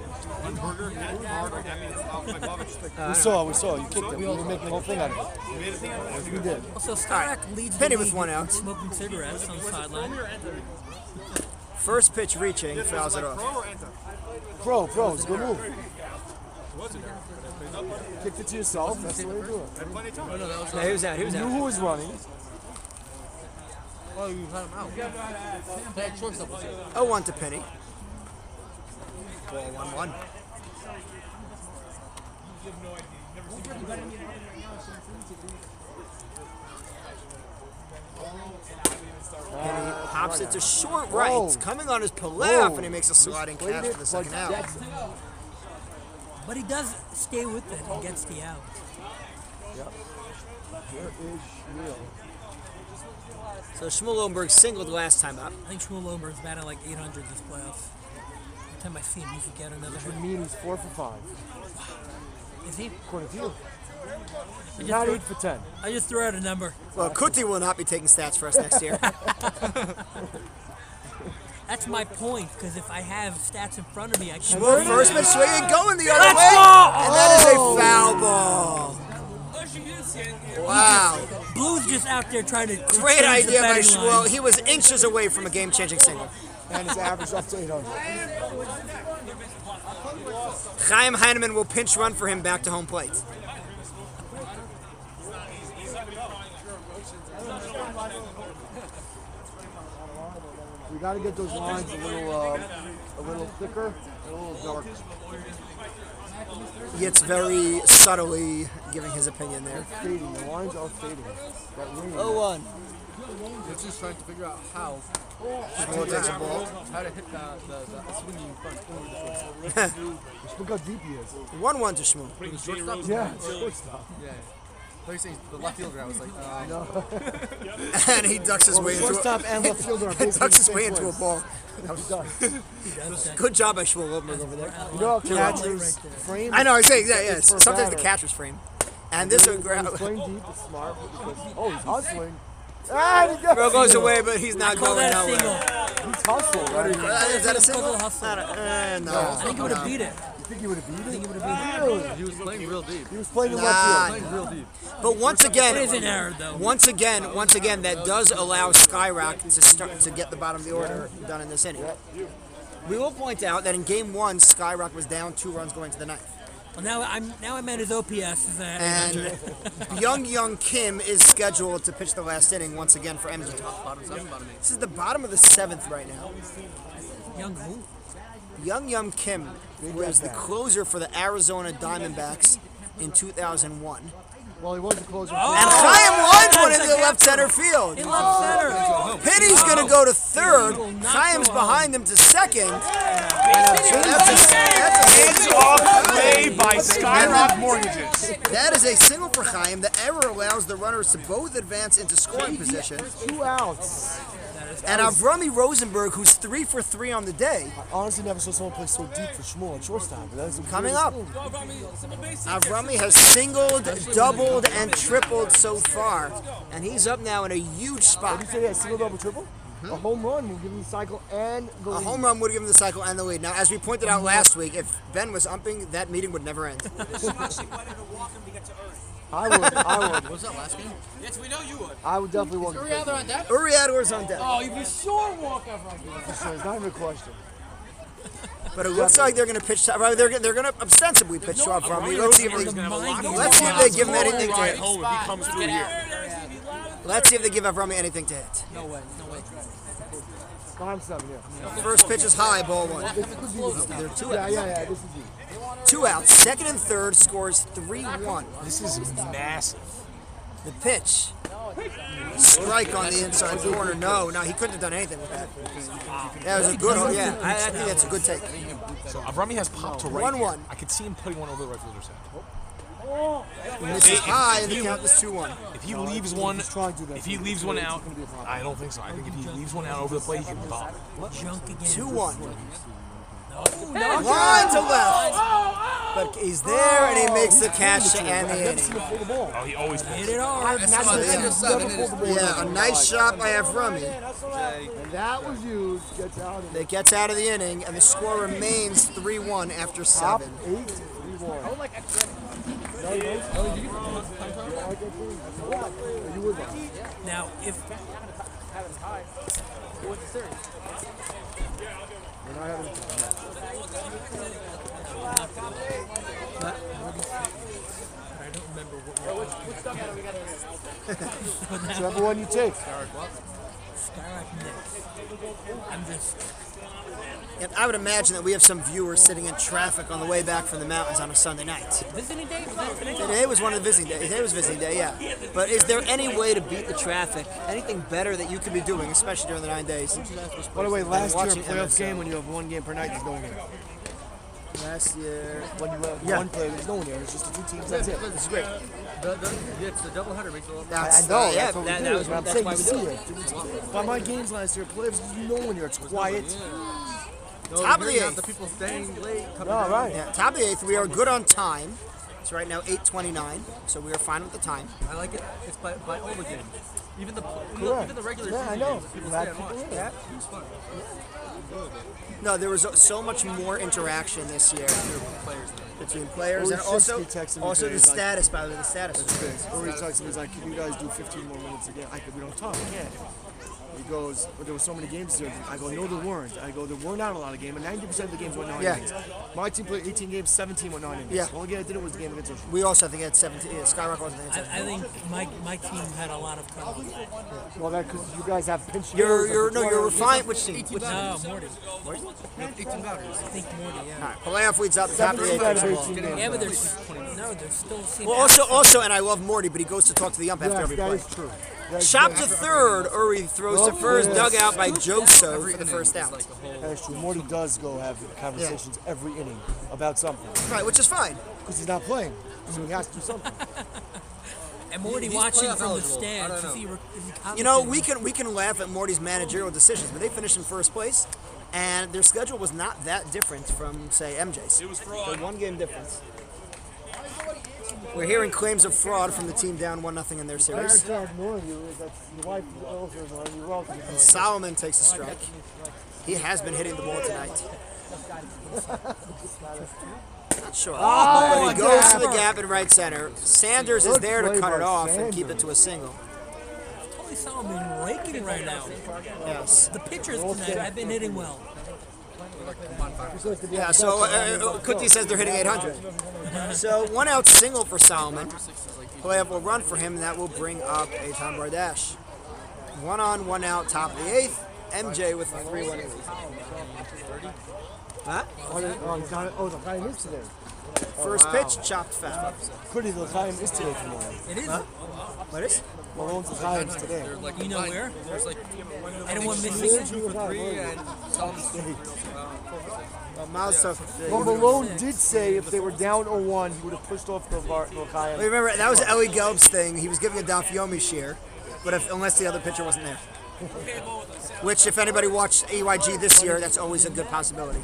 We saw. You kicked him. You were making a whole thing out of it. Yes, we did. Also, Skyrock leads Penny the with league 1 out. smoking cigarettes on the sideline. First pitch reaching, fouls it off. Pro, it's a good move. Kicked it to yourself. That's the way to do it. No, he was out. You knew who was running. Oh, you had him out. Bad shortstop was it. 0-1 to Penny. Ball 1-1. Penny pops it to short right, Whoa. coming on his playoff, and he makes a sliding catch for the second out. But he does stay with it and gets the out. Yep. Where is Shmuel? So Shmuel Lohenberg singled last time up. I think Shmuel Lohenberg's batting like 800 this playoffs. Every time I see him, he should get another Which would hit. mean he's 4 for 5. Is he? According to you. I just Not threw- 8 for 10. I just threw out a number. Well, Kuti will not be taking stats for us next year. That's my point, because if I have stats in front of me, I can. Shmuel first pitch swinging, going the other way, and that is a foul ball. Wow. Blue's just out there trying to. Great change the idea by batting Shmuel. line. He was inches away from a game-changing single. And his average up to 800. Chaim Heineman will pinch run for him back to home plate. We got to get those lines a little thicker, and a little darker. Yet very subtly giving his opinion there. Fading. The lines are fading. That ring. 0-1. It's just trying to figure out how Shmuel takes a ball. how to hit the swinging front over the shortstop. Look how deep he is. 1-1 to Shmuel. The shortstop? Yeah, shortstop. Yeah. Like you saying the left fielder, I was like, And he ducks his way into Shortstop and left fielder are he basically ducks the his way same into a place. ball. Good job by Shmuel Lohenberg over there. You know how catchers frame? I know, I say, yeah. It's for a Sometimes the batter. catcher's frame. And this is He's playing deep. It's smart. Because, he's hustling. Ah, he got throw a goes single. away, but he's not Call going that a nowhere. single. He's hustling. Right? Is that a Call single? it a hustle. No. I think he would have beat it. You think he would have beat it? I think he would have beat it. Really? he was playing real deep. He was playing in Nah. left field. Playing real deep. But once It is an again, error, though. once again, that does allow Skyrock to start to get the bottom of the order done in this inning. We will point out that in Game 1, Skyrock was down 2 runs going to the ninth. Well, now I'm at his OPS. And Young Kim is scheduled to pitch the last inning once again for MG. This is the bottom of the 7th right now. Young who? Young Kim was the closer for the Arizona Diamondbacks in 2001. Well, he was the closer. And Chaim lines one into the left center field. In left center. Pitty's going to go to third. Chaim's behind him to second. Hands off play by Skyrock Mortgages. That is a single for Chaim. The error allows the runners to both advance into scoring position. 2 outs. And Avrami Rosenberg, who's 3 for 3 on the day. I honestly never saw someone play so deep for Shmuel at shortstop. Coming up, Avrami has singled, doubled, and tripled so far. And he's up now in a huge spot. Did you say he had single, double, triple? A home run will give him the cycle and the lead. A home run would give him the cycle and the lead. Now, as we pointed out last week, if Ben was umping, that meeting would never end. I would. What was that last game? Yes, we know you would. I would definitely walk. Uri Adler on deck? Uri Adler's on deck. Oh, you'd be sure walk over on deck. It's not even a question. But it looks like they're going to pitch. They're going to ostensibly pitch to Avrami. Let's see if they give him anything to hit. Home if he comes through here. Let's see if they give Avrami anything to hit. No way. Behind 7, yeah. First pitch is high, ball 1. They're 2 outs. Yeah, this is you. 2 outs. Second and third scores 3-1. This is massive. The pitch. Strike on the inside corner. No, he couldn't have done anything with that. That was a good, yeah. I think that's a good take. So Avrami has popped to right. 1-1. I could see him putting one over the right fielder's head. This is high, and the count is 2-1. If he leaves one out, I don't think so. I think if he leaves one out over the plate, he can pop. Junk again. 2-1. Line to left. But he's there, and he makes the catch to end the inning. Oh, he always Hit it hard. Yeah, a nice shot by Avrami. And that was used. Gets out of That gets out of the inning, and the score remains 3-1 after 7. 8, 3-1. Now, if I don't remember what Whichever one you take. Skyrock next. I'm just. And I would imagine that we have some viewers sitting in traffic on the way back from the mountains on a Sunday night. Visiting day? Was that today? Today was one of the visiting days. Today was visiting day, yeah. But is there any way to beat the traffic? Anything better that you could be doing, especially during the 9 days? By the way, last year a watching playoff MSL. game when you have 1 game per night, there's no one here. Last year. When you have Yeah. 1 player, there's no one here. It's just the 2 teams. That's it. It's great. It's the doubleheader makes it a little That's, I know. yeah, That's what we do. was- I'm that's saying why you we see do it. By my games last year, players, there's no one here. It's quiet. Top of the 8th. The people staying late. Oh, right. Yeah, top of the 8th. We are good on time. It's right now 8:29, so we are fine with the time. I like it. It's by all the games. Even the regular Yeah, I season know. games. People Glad stay and watch. people in. Yeah, it was fun. No, there was so much more interaction this year between players and also the status, by the way, the status. Or he texts me, he's like, can you guys do 15 more minutes again? I said, we don't talk, we can't. He goes, but there were so many games here. I go, no, there weren't. I go, there were not a lot of games, and 90% of the games went 9 innings. My team played 18 games, 17 went 9 innings. Yeah. The only game I did it was the game against Ocean. We also, I think, had 17. Yeah, Skyrock wasn't there. I think my team had a lot of problems. Well, that because you guys have pinch You're refined. Which team? Which No, Morty. 18 batters. I think Morty, yeah. All right, playoff leads out the top of the 8th. Yeah, but there's still seem Well, also, and I love Morty, but he goes to talk to the ump after every that play. is true. Chop to third. Uri throws to first, dug out by Joso for the first out. That's true. Morty does go have conversations every inning about something. Right, which is fine. Because he's not playing, so he has to do something. And Morty He's watching playoff from the eligible. stands. I don't Is he You know, we can laugh at Morty's managerial decisions, but they finished in first place, and their schedule was not that different from, say, MJ's. It was fraud. 1 game difference. We're hearing claims of fraud from the team down 1-0 in their series. And Solomon takes a strike. He has been hitting the ball tonight. Not sure. But he goes to the gap in right center. Sanders is there to cut it off and keep it to a single. Totally Solomon raking right now. Yes. The pitchers tonight have been hitting well. Yeah, so Kuti says they're hitting 800. So 1 out single for Solomon. Playoff will run for him, and that will bring up a Tom Bardash. 1 on, 1 out, top of the 8th. MJ with a 3-1 lead. Huh? The Chaim is today. First pitch, chopped foul. Pretty, the Chaim is today for Malone. It is. Huh? What is? Malone's the Chaim today. You know where? There's like Anyone missing? 2 for 3 and some. Miles took. Well, Malone did say if they were down 0-1, he would have pushed off the Chaim. Remember, that was Ellie Gelb's thing. He was giving a Dafyomi shear, but unless the other pitcher wasn't there. Which, if anybody watched AYG this year, that's always a good possibility.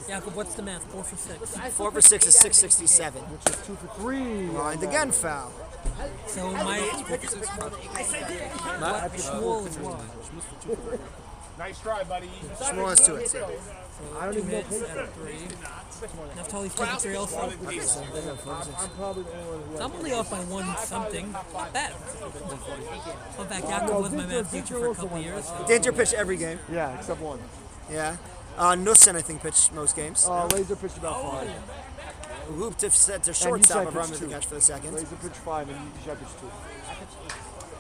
Jacob, what's the math? 4 for 6. 4 for 6 is 667. Which is 2 for 3. Lined again, foul. So my Shmuel is one. Nice try, buddy. Shmuel has 2 hits. I don't even know. Hits out of 3. Naftali's taking 3 also. I'm probably the only one who I'm only off by 1 something. Not bad. In fact, Jacob was my math teacher for a couple years. So. Danger pitched every game. Yeah, except 1. Yeah. Nussen, I think, pitched most games. Laser pitched about 5. Hoop to set to shortstop of Run to catch for the second. Laser pitched 5 and Yishai pitched 2.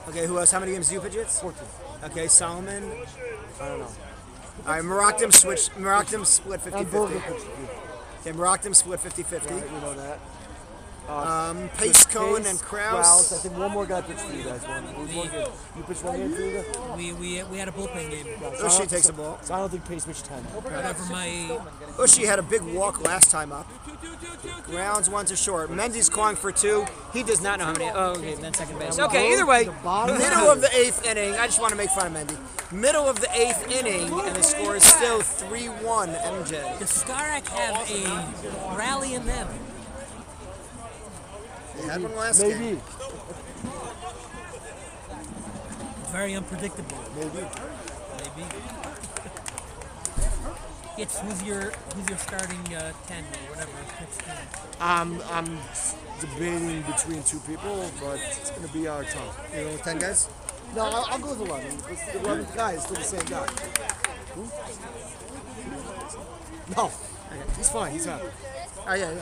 Okay, who else? How many games do you pitch it? 14. Okay, Solomon. I don't know. All right, Merakdim split 50-50. And Berger pitched 2. Okay, Merakdim split 50-50. Right, we know that. Pace, Cohen, and Krause. I think one more guy pitched for you guys. You pitched 1 game for you guys? We had a bullpen game. Ushi takes the ball. So I don't think Pace pitched 10. Whatever my... Ushi had a big walk last time up. Grounds 1 to short. Mendy's calling for 2. He does not know how many. Oh, okay, then second base. Okay, either way, middle of the 8th inning. I just want to make fun of Mendy. Middle of the 8th inning, and the score is still 3-1 MJ. Does Skyrock have a rally in them? They had one last Maybe. game. Very unpredictable. Maybe. It's who's your starting 10 or whatever next game? I'm debating between 2 people, but it's going to be our time. You know, 10 guys? No, I'll go with 11. The 11th guy is still the same guy. Who? No. He's fine. He's happy. Oh, yeah.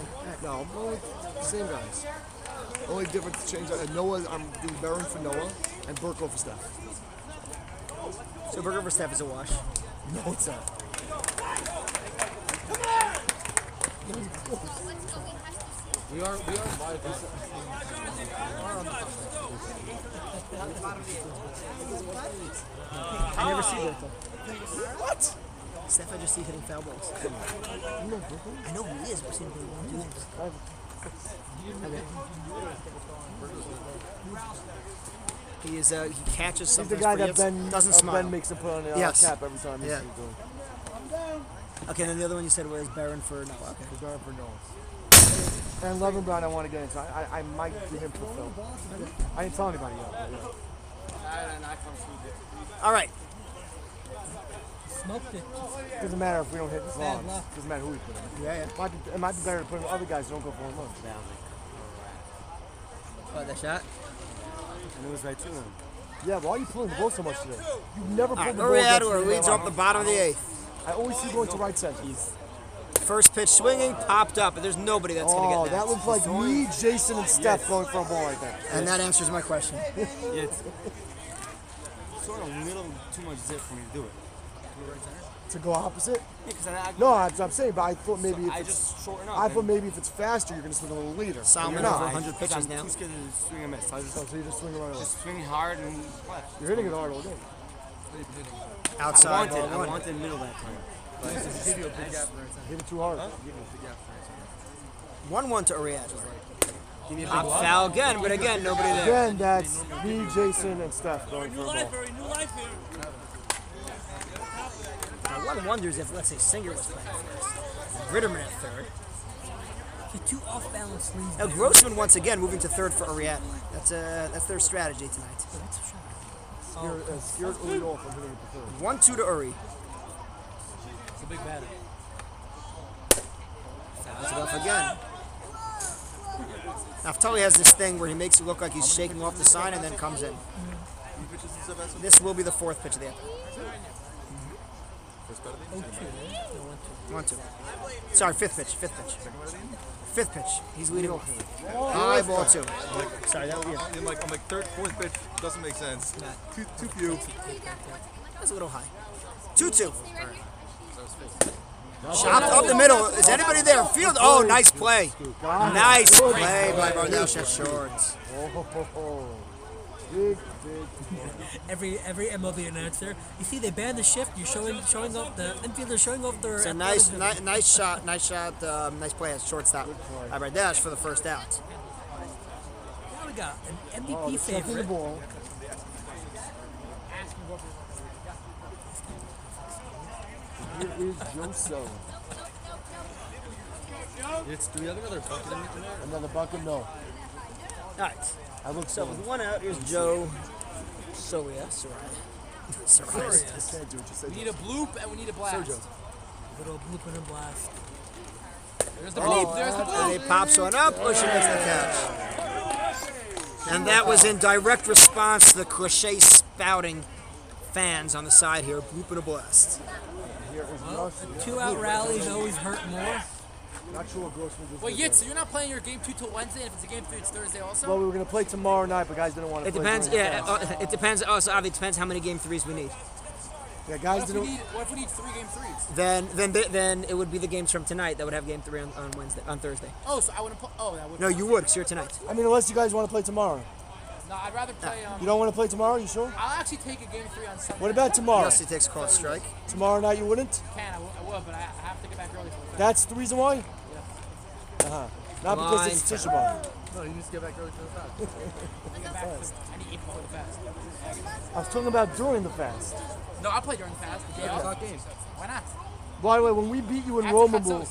No, I'm going with the same guys. Only difference change. Noah, I'm doing Barron for Noah and Burko for Steph. So Burger for Steph is a wash. No, it's not. We are live. I never see Burko. What? Steph, I just see hitting foul balls. I know who he is, but I've seen him do things. He is. He catches He's something. the guy that Ben doesn't smile. Ben makes him put on the Yes. cap every time. Yeah. He's doing. Okay, then the other one you said was Barron for Noah. Okay. Barron for Noah. And Levin Brown, I want to get into. I might do him for Phil. I didn't tell anybody yet. All right. Smoked it. Doesn't matter if we don't hit the Bad songs. luck. Doesn't matter who we put in. Yeah. It might be better to put in other guys who don't go for 1 month. Oh, that shot. And it was right to him. Yeah, why are you pulling the ball so much today? You never pulled the ball. Uriador leads off the bottom of the 8th. I always see going to right center. First pitch swinging, popped up, but there's nobody that's going to Oh, get that. that looked like me, Jason, and Steph going for a ball right there. And that answers my question. It's sort of a little too much zip for me to do it. To go opposite? Yeah, because No, I'm saying, but I thought maybe if I it's, just shorten up. I thought maybe if it's faster, you're going to swing a little leader. Salmon You're over not. 100 pitches now. Too scared to swing and miss. So I just, So you just swing around. just swing hard and left. You're hitting it hard all day. Outside. I ball one. wanted middle that time. But Hit it too hard. 1-1 to Uriador. Pop foul again, but again, nobody there. Again, that's me, Jason, and Steph going for a ball. New life here. Now, one wonders if, let's say, Singer was playing first. Ritterman at third. The 2 off-balance leads. Now, Grossman once again moving to third for Uriador. That's their strategy tonight. Scared Uri off and hitting it to third. 1-2 to Uri. It's a big batter. Fouls it off again. Naftali has this thing where he makes it look like he's shaking off the sign and then comes in. This will be the 4th pitch of the afternoon. 1-2. Sorry, fifth pitch. Fifth pitch. He's leading off. High ball 2. Sorry, that would be it. I'm like third, fourth pitch doesn't make sense. Too few. That's a little high. 2-2. Chopped up the middle. Is anybody there? Field. Oh, nice play. Nice play by Barnell Shorts. Every MLB announcer, you see, they banned the shift. You're showing off the infielder, showing off their. It's a nice shot, nice play at shortstop by Bardash for the first out. Now we got an MVP favorite. Here is Joso. Do we have another bucket in there? Another bucket? No. All right. I look So with one out, here's Joe Soria. We need a bloop and we need a blast. Little bloop and a blast. There's the bloop. There's the bloop. And he pops one up. Bushy makes the catch. And that was in direct response to the cliche spouting fans on the side here. Bloop and a blast. Well, 2-out rallies always hurt more. Not sure what Grossman just Wait, did Yitz, so you're not playing your game 2 till Wednesday, and if it's a game 3, it's Thursday also? Well, we were going to play tomorrow night, but guys didn't want to It play. depends. during the Yeah, fast. it depends. Also, it depends how many game 3s we need. Yeah, guys What if, didn't. what if we need 3 game 3s? Then it would be the games from tonight that would have game 3 on Thursday. Oh, so I wouldn't play. Oh, that would. No, you would, 'cause you're tonight. I mean, unless you guys want to play tomorrow. No, I'd rather play. You don't want to play tomorrow? You sure? I'll actually take a game 3 on Sunday. What about tomorrow? Unless he takes a called strike. Tomorrow night you wouldn't? I would, but I have to get back early for the fest. That's the reason why? Not because it's Tisha B'Av. No, you just get back early to the fast. I need to eat before the fest. I was talking about during the fast. No, I'll play during the fast. The day It's of. not games. Why not? By the way, when we beat you in After Romamu, Katsos.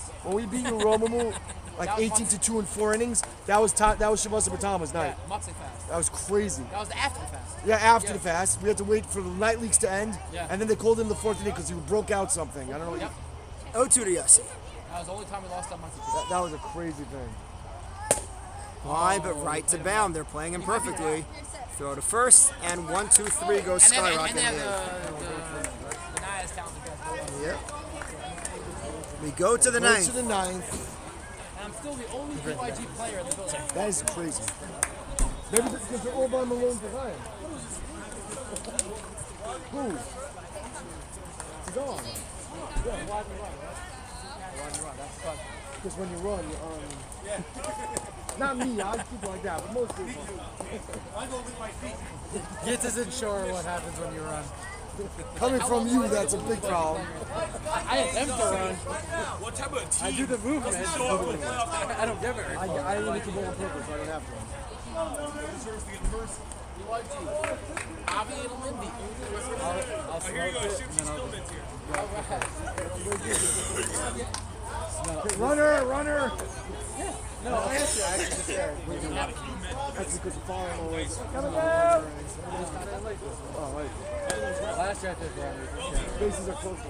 like That was 18-2 in 4 innings, that was Shabbat Batama's night. Yeah, Matzah fast. That was crazy. That was the after the fast. Yeah, after the fast, we had to wait for the night leagues to end, Yeah. and then they called in the 4th inning because he broke out something. I don't know. Yep. 0-2 to Yossi. That was the only time we lost on Matzah. That was a crazy thing. High, but right to bound. They're playing him perfectly. Throw to first, and 1-2-3 goes Skyrock in And they the have the not as talented guys. Yep. We go to the Go ninth. to the 9th. And I'm still the only BYG player in the building. That is crazy. Maybe because they're all by Malone for Zion. Who? He's on. Yeah, why do you run, right? That's fun. Because when you run, not me, I keep like that, but most people. I go with my feet. Yitz isn't sure what happens when you run. Coming from you, that's a big problem. I attempt to run. What type of team? I do the movement. I don't get very I didn't make the ball on purpose, so I don't have to. BYG. Avi and Lindy. Here you go, shoot these Stillmans here. Runner! No, I actually just said. That's because the following always. Coming down! Oh, wait. Last year I did run. Bases are close to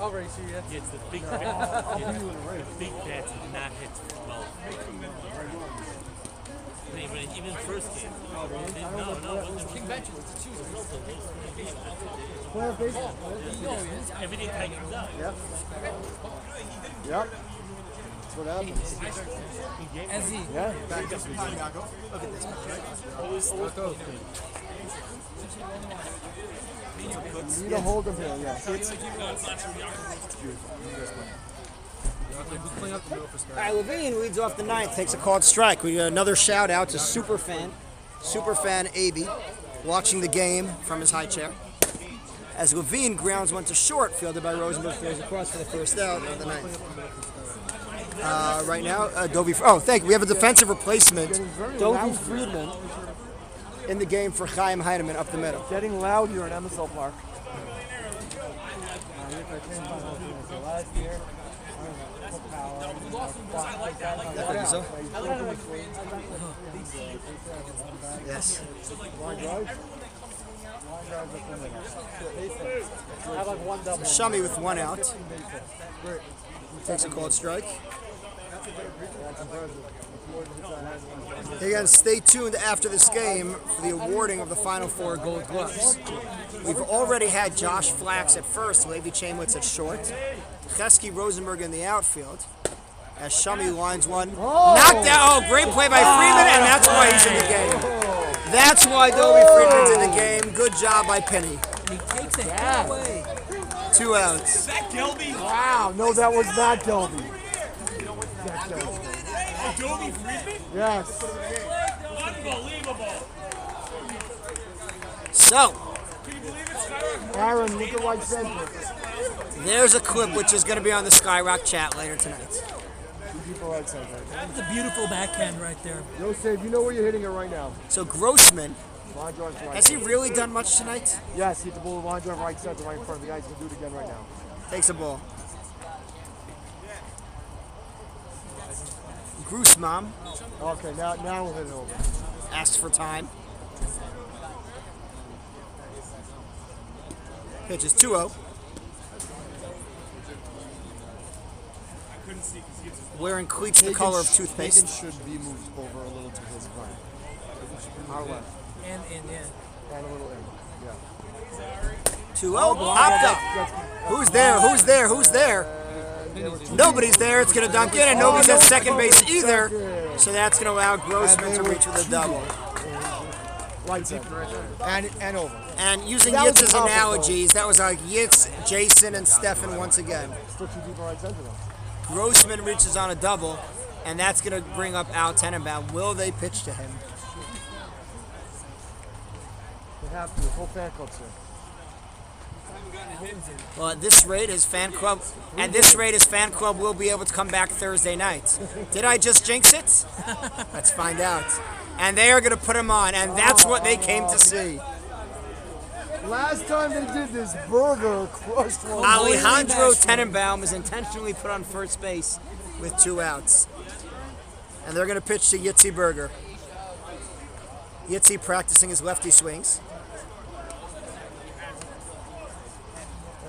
I'll race you, yeah. It's the big bats. The big bats did not hit well. Even first game. No. King benches. It's a choose. Play on baseball. Everything tightens up. Yep. That's what happens. Ezzy. Yeah. You need to hold them here, yeah. All right, Levine leads off the ninth, takes a called strike. We got another shout out to Superfan AB, watching the game from his high chair. As Levine grounds one to short, fielded by Rosenberg, throws across for the first out of the ninth. Right now, thank you. We have a defensive replacement, Dovey Friedman, in the game for Chaim Heinemann up the middle. Getting loud here in MSL Park. Last year, Yes. Line drive. I have like one double. Shami with one out. Takes a called strike. Again, stay tuned after this game for the awarding of the Final Four Gold Gloves. We've already had Josh Flax at first, Levi Chamlitz at short, Chesky Rosenberg in the outfield, as Shummy lines one. Knocked out. Oh, great play by Freeman, and that's why he's in the game. That's why Dobie Freeman's in the game. Good job by Penny. And he takes it away. 2 outs. Is that Gilby? Wow, no, that was not Gilby. That's Gilby. Dobie Freeman? Yes. Unbelievable. So, Can you believe it, Skyrock? Aaron, look at right center. there's a clip which is going to be on the Skyrock chat later tonight. People right center. That's a beautiful backhand right there. Yosef, you know where you're hitting it right now. So Grossman, Line drive to right. has he really done much tonight? Yes, he hit the ball line drive right center right in front. The guy's going to do it again right now. Takes a ball. Grossman Okay, now we'll hit it over. asks for time. Pitch is 2-0. Wearing cleats the color of toothpaste. Hagen should be moved over a little to his right. Our left. And yeah. And a little in. Yeah. 2-0. Popped up. Who's there? Who's there? Who's there? Nobody's there. It's going to dunk in, and nobody's at second base either. So that's going to allow Grossman to reach with a double. Right center. And over. And using That was Yitz's a powerful analogies, that was like Yitz, Jason, and Stefan once again. Still 2 deep right center though. Grossman reaches on a double, and that's going to bring up Al Tenenbaum. Will they pitch to him? They have to. The whole fan club's here. Well, at this rate, his fan club will be able to come back Thursday night. Did I just jinx it? Let's find out. And they are going to put him on, and that's what they came to see. Last time they did this, Berger crushed one. Alejandro Tenenbaum is intentionally put on first base with 2 outs. And they're going to pitch to Yitzi Berger. Yitzi practicing his lefty swings.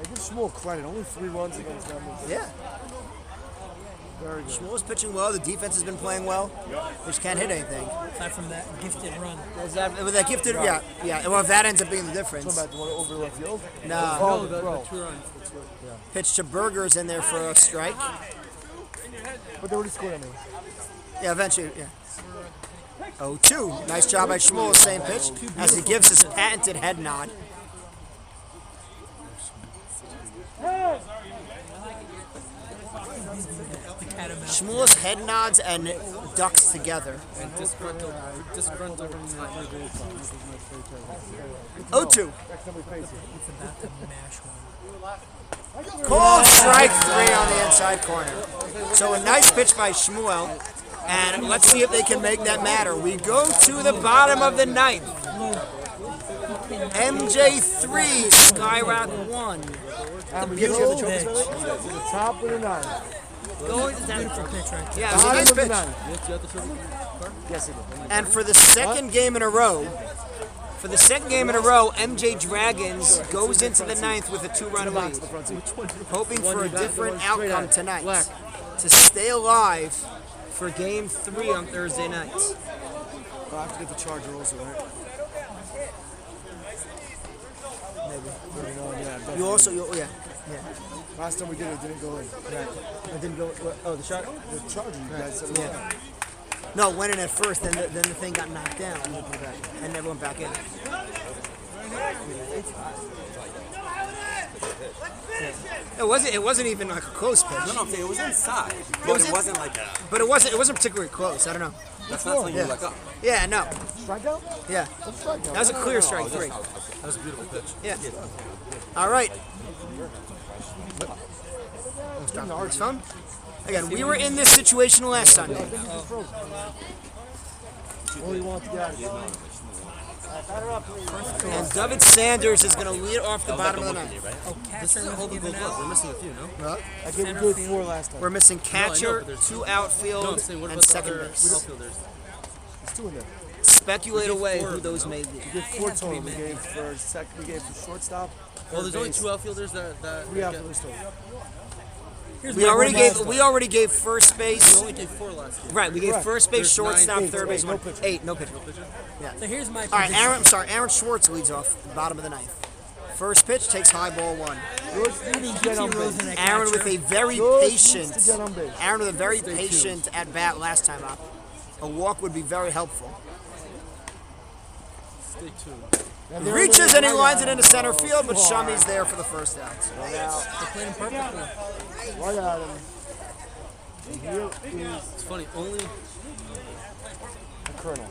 Give Shmuel credit. Only 3 runs against them. Yeah. Very good. Shmuel's pitching well. The defense has been playing well. They just can't hit anything. Aside from that gifted run. With that gifted, yeah. Well, if that ends up being the difference. Talking about the one over left field? No. Oh, the 2 runs. Pitch to Berger's in there for a strike. But they already scored anyway. Yeah, eventually, yeah. 0-2. Nice job by Shmuel, same pitch, as he gives his patented head nod. Shmuel's head nods and ducks together. And disgruntled. 0-2. Called strike 3 on the inside corner. So a nice pitch by Shmuel. And let's see if they can make that matter. We go to the bottom of the 9th. MJ 3, Skyrock 1. The beautiful pitch. To the top of the 9th. Going to Beautiful pitch right there. Yeah, it was a nice pitch. Yes, it did. And for the second game in a row, MJ Dragons goes into the 9th with a 2-run lead, hoping for a different outcome tonight to stay alive for Game 3 on Thursday night. I'll have to get the Charger also, right? Maybe. Yeah, You also, yeah. last time we did it, didn't go in. It didn't go. Oh, the shot. The Charger, you guys said Yeah. No, went in at first, then the thing got knocked down, and never went back in. It wasn't even like a close pitch. No, I'm saying it was inside. It wasn't like that. But it wasn't particularly close. I don't know. That's not something you look up. Yeah, no. Strikeout? Yeah. What's strikeout? That was a clear strike 3. That was a beautiful pitch. Yeah. All right. It's fun. Again, we were in this situation last Sunday. What do you want to get out of here? And David Sanders is going to lead off the bottom of the 9th. This is a whole gold glove. We're missing a few, no? I gave you good 4 last time. We're missing catcher, 2 outfield, and second base. Outfielders? There's 2 in there. Speculate away who those may be. We gave 4 total. We gave for shortstop. Well, there's only 2 outfielders that 3 outfielders total. Here's We my already one gave last we already gave first base. We only gave 4 last game. Right, we gave Correct. first base, There's shortstop, 9, third base, no 1, pitcher. 8, no pitcher. So here's my All right, prediction. Aaron Schwartz leads off bottom of the ninth. First pitch takes high ball 1. I think Gypsy Rose in a Aaron with catcher. a very George patient. needs to get on base. Aaron with a very patient at bat last time up. A walk would be very helpful. Stay tuned. And they're Reaches in and he the lines it right into center field, but Shumi's there for the first out. They played him perfectly. Right at him. And here is It's funny, only the Colonel.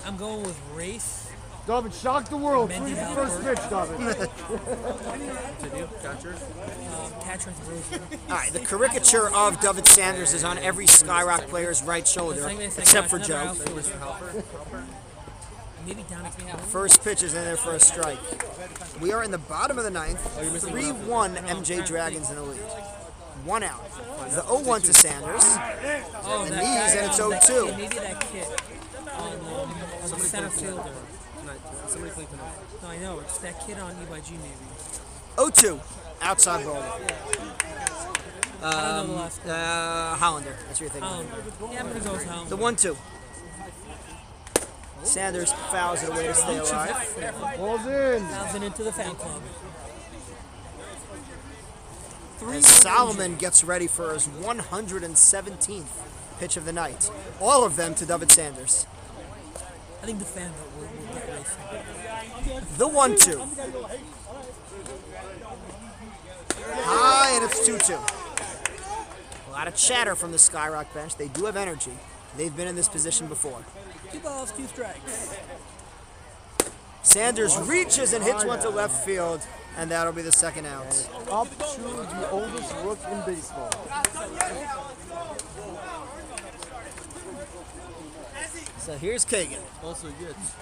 I'm going with Race. David, shock the world. Mendy Swing the first pitch, David. continue. Catcher. Catcher with Rosen. All right, the caricature of David Sanders is on every Skyrock player's right shoulder, except for Joe. Maybe down at me out. First pitch is in there for a strike. We are in the bottom of the ninth. 3-1 MJ Dragons in the lead. 1 out. The 0-1 to Sanders. Oh, And that knees, guy, and it's that 0-2. kid, maybe that kid on the center fielder. Tonight. Somebody playing tonight. No, I know. It's that kid on EYG maybe. 0-2. Outside ball. I don't know the last name. Hollander. That's what you're thinking. Yeah, I'm going to go with Hound. The 1-2. Sanders fouls it away to stay alive. Ball's in. 1,000 into the fan club. As Solomon gets ready for his 117th pitch of the night. All of them to David Sanders. I think the fan vote will get Race. The 1-2. High, and it's 2-2. A lot of chatter from the Skyrock bench. They do have energy. They've been in this position before. 2 balls, 2 strikes. Sanders reaches and hits one to left field, and that'll be the second out. Up to the oldest rook in baseball. So here's Kagan. Also, yeah, it's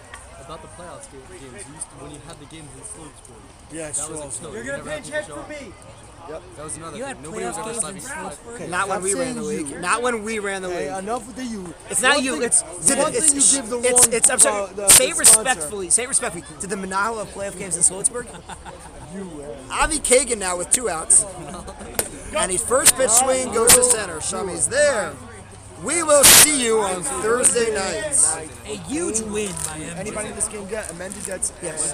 about the playoffs games. When you had the games in Sloatsburg. Yeah, That was a killer. You're You gonna never had pinch people hit show for up. me. That was another You thing. had Nobody was ever playoff slapping games in Sloatsburg? Not when I'm we ran the saying league. you. Not when we ran the Hey, league. enough with the you. It's not One you. thing- It's one thing you give the it's, wrong. it's I'm sorry. the Say it sponsor. respectfully. Say it respectfully. Did the Manila of playoff games in Sloatsburg? You. Avi Kagan now with 2 outs. And his first pitch swing goes to center. Shumi's there. We will see you on Thursday nights. A huge win by MJ. Anybody in this game get amended? That's Yes.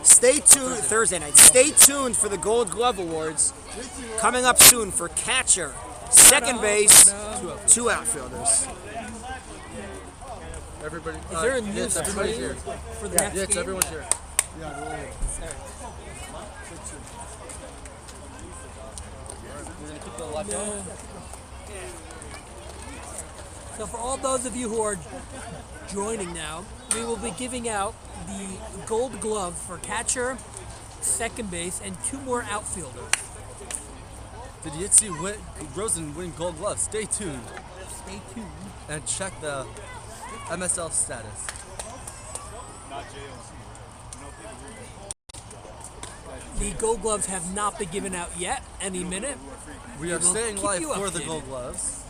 Stay tuned Thursday night. Stay tuned for the Gold Glove Awards coming up soon for catcher, second base, 2 outfielders. Everybody. Is there a new yes, everybody's stream here. for the next Yes, game? everyone's here. We're gonna keep the light on. So for all those of you who are joining now, we will be giving out the gold glove for catcher, second base, and 2 more outfielders. Did Yitzi Rosen win Gold Glove? Stay tuned Stay tuned. and check the MSL status. The gold gloves have not been given out yet. Any minute. We are will staying keep live you for the updated. Gold Gloves.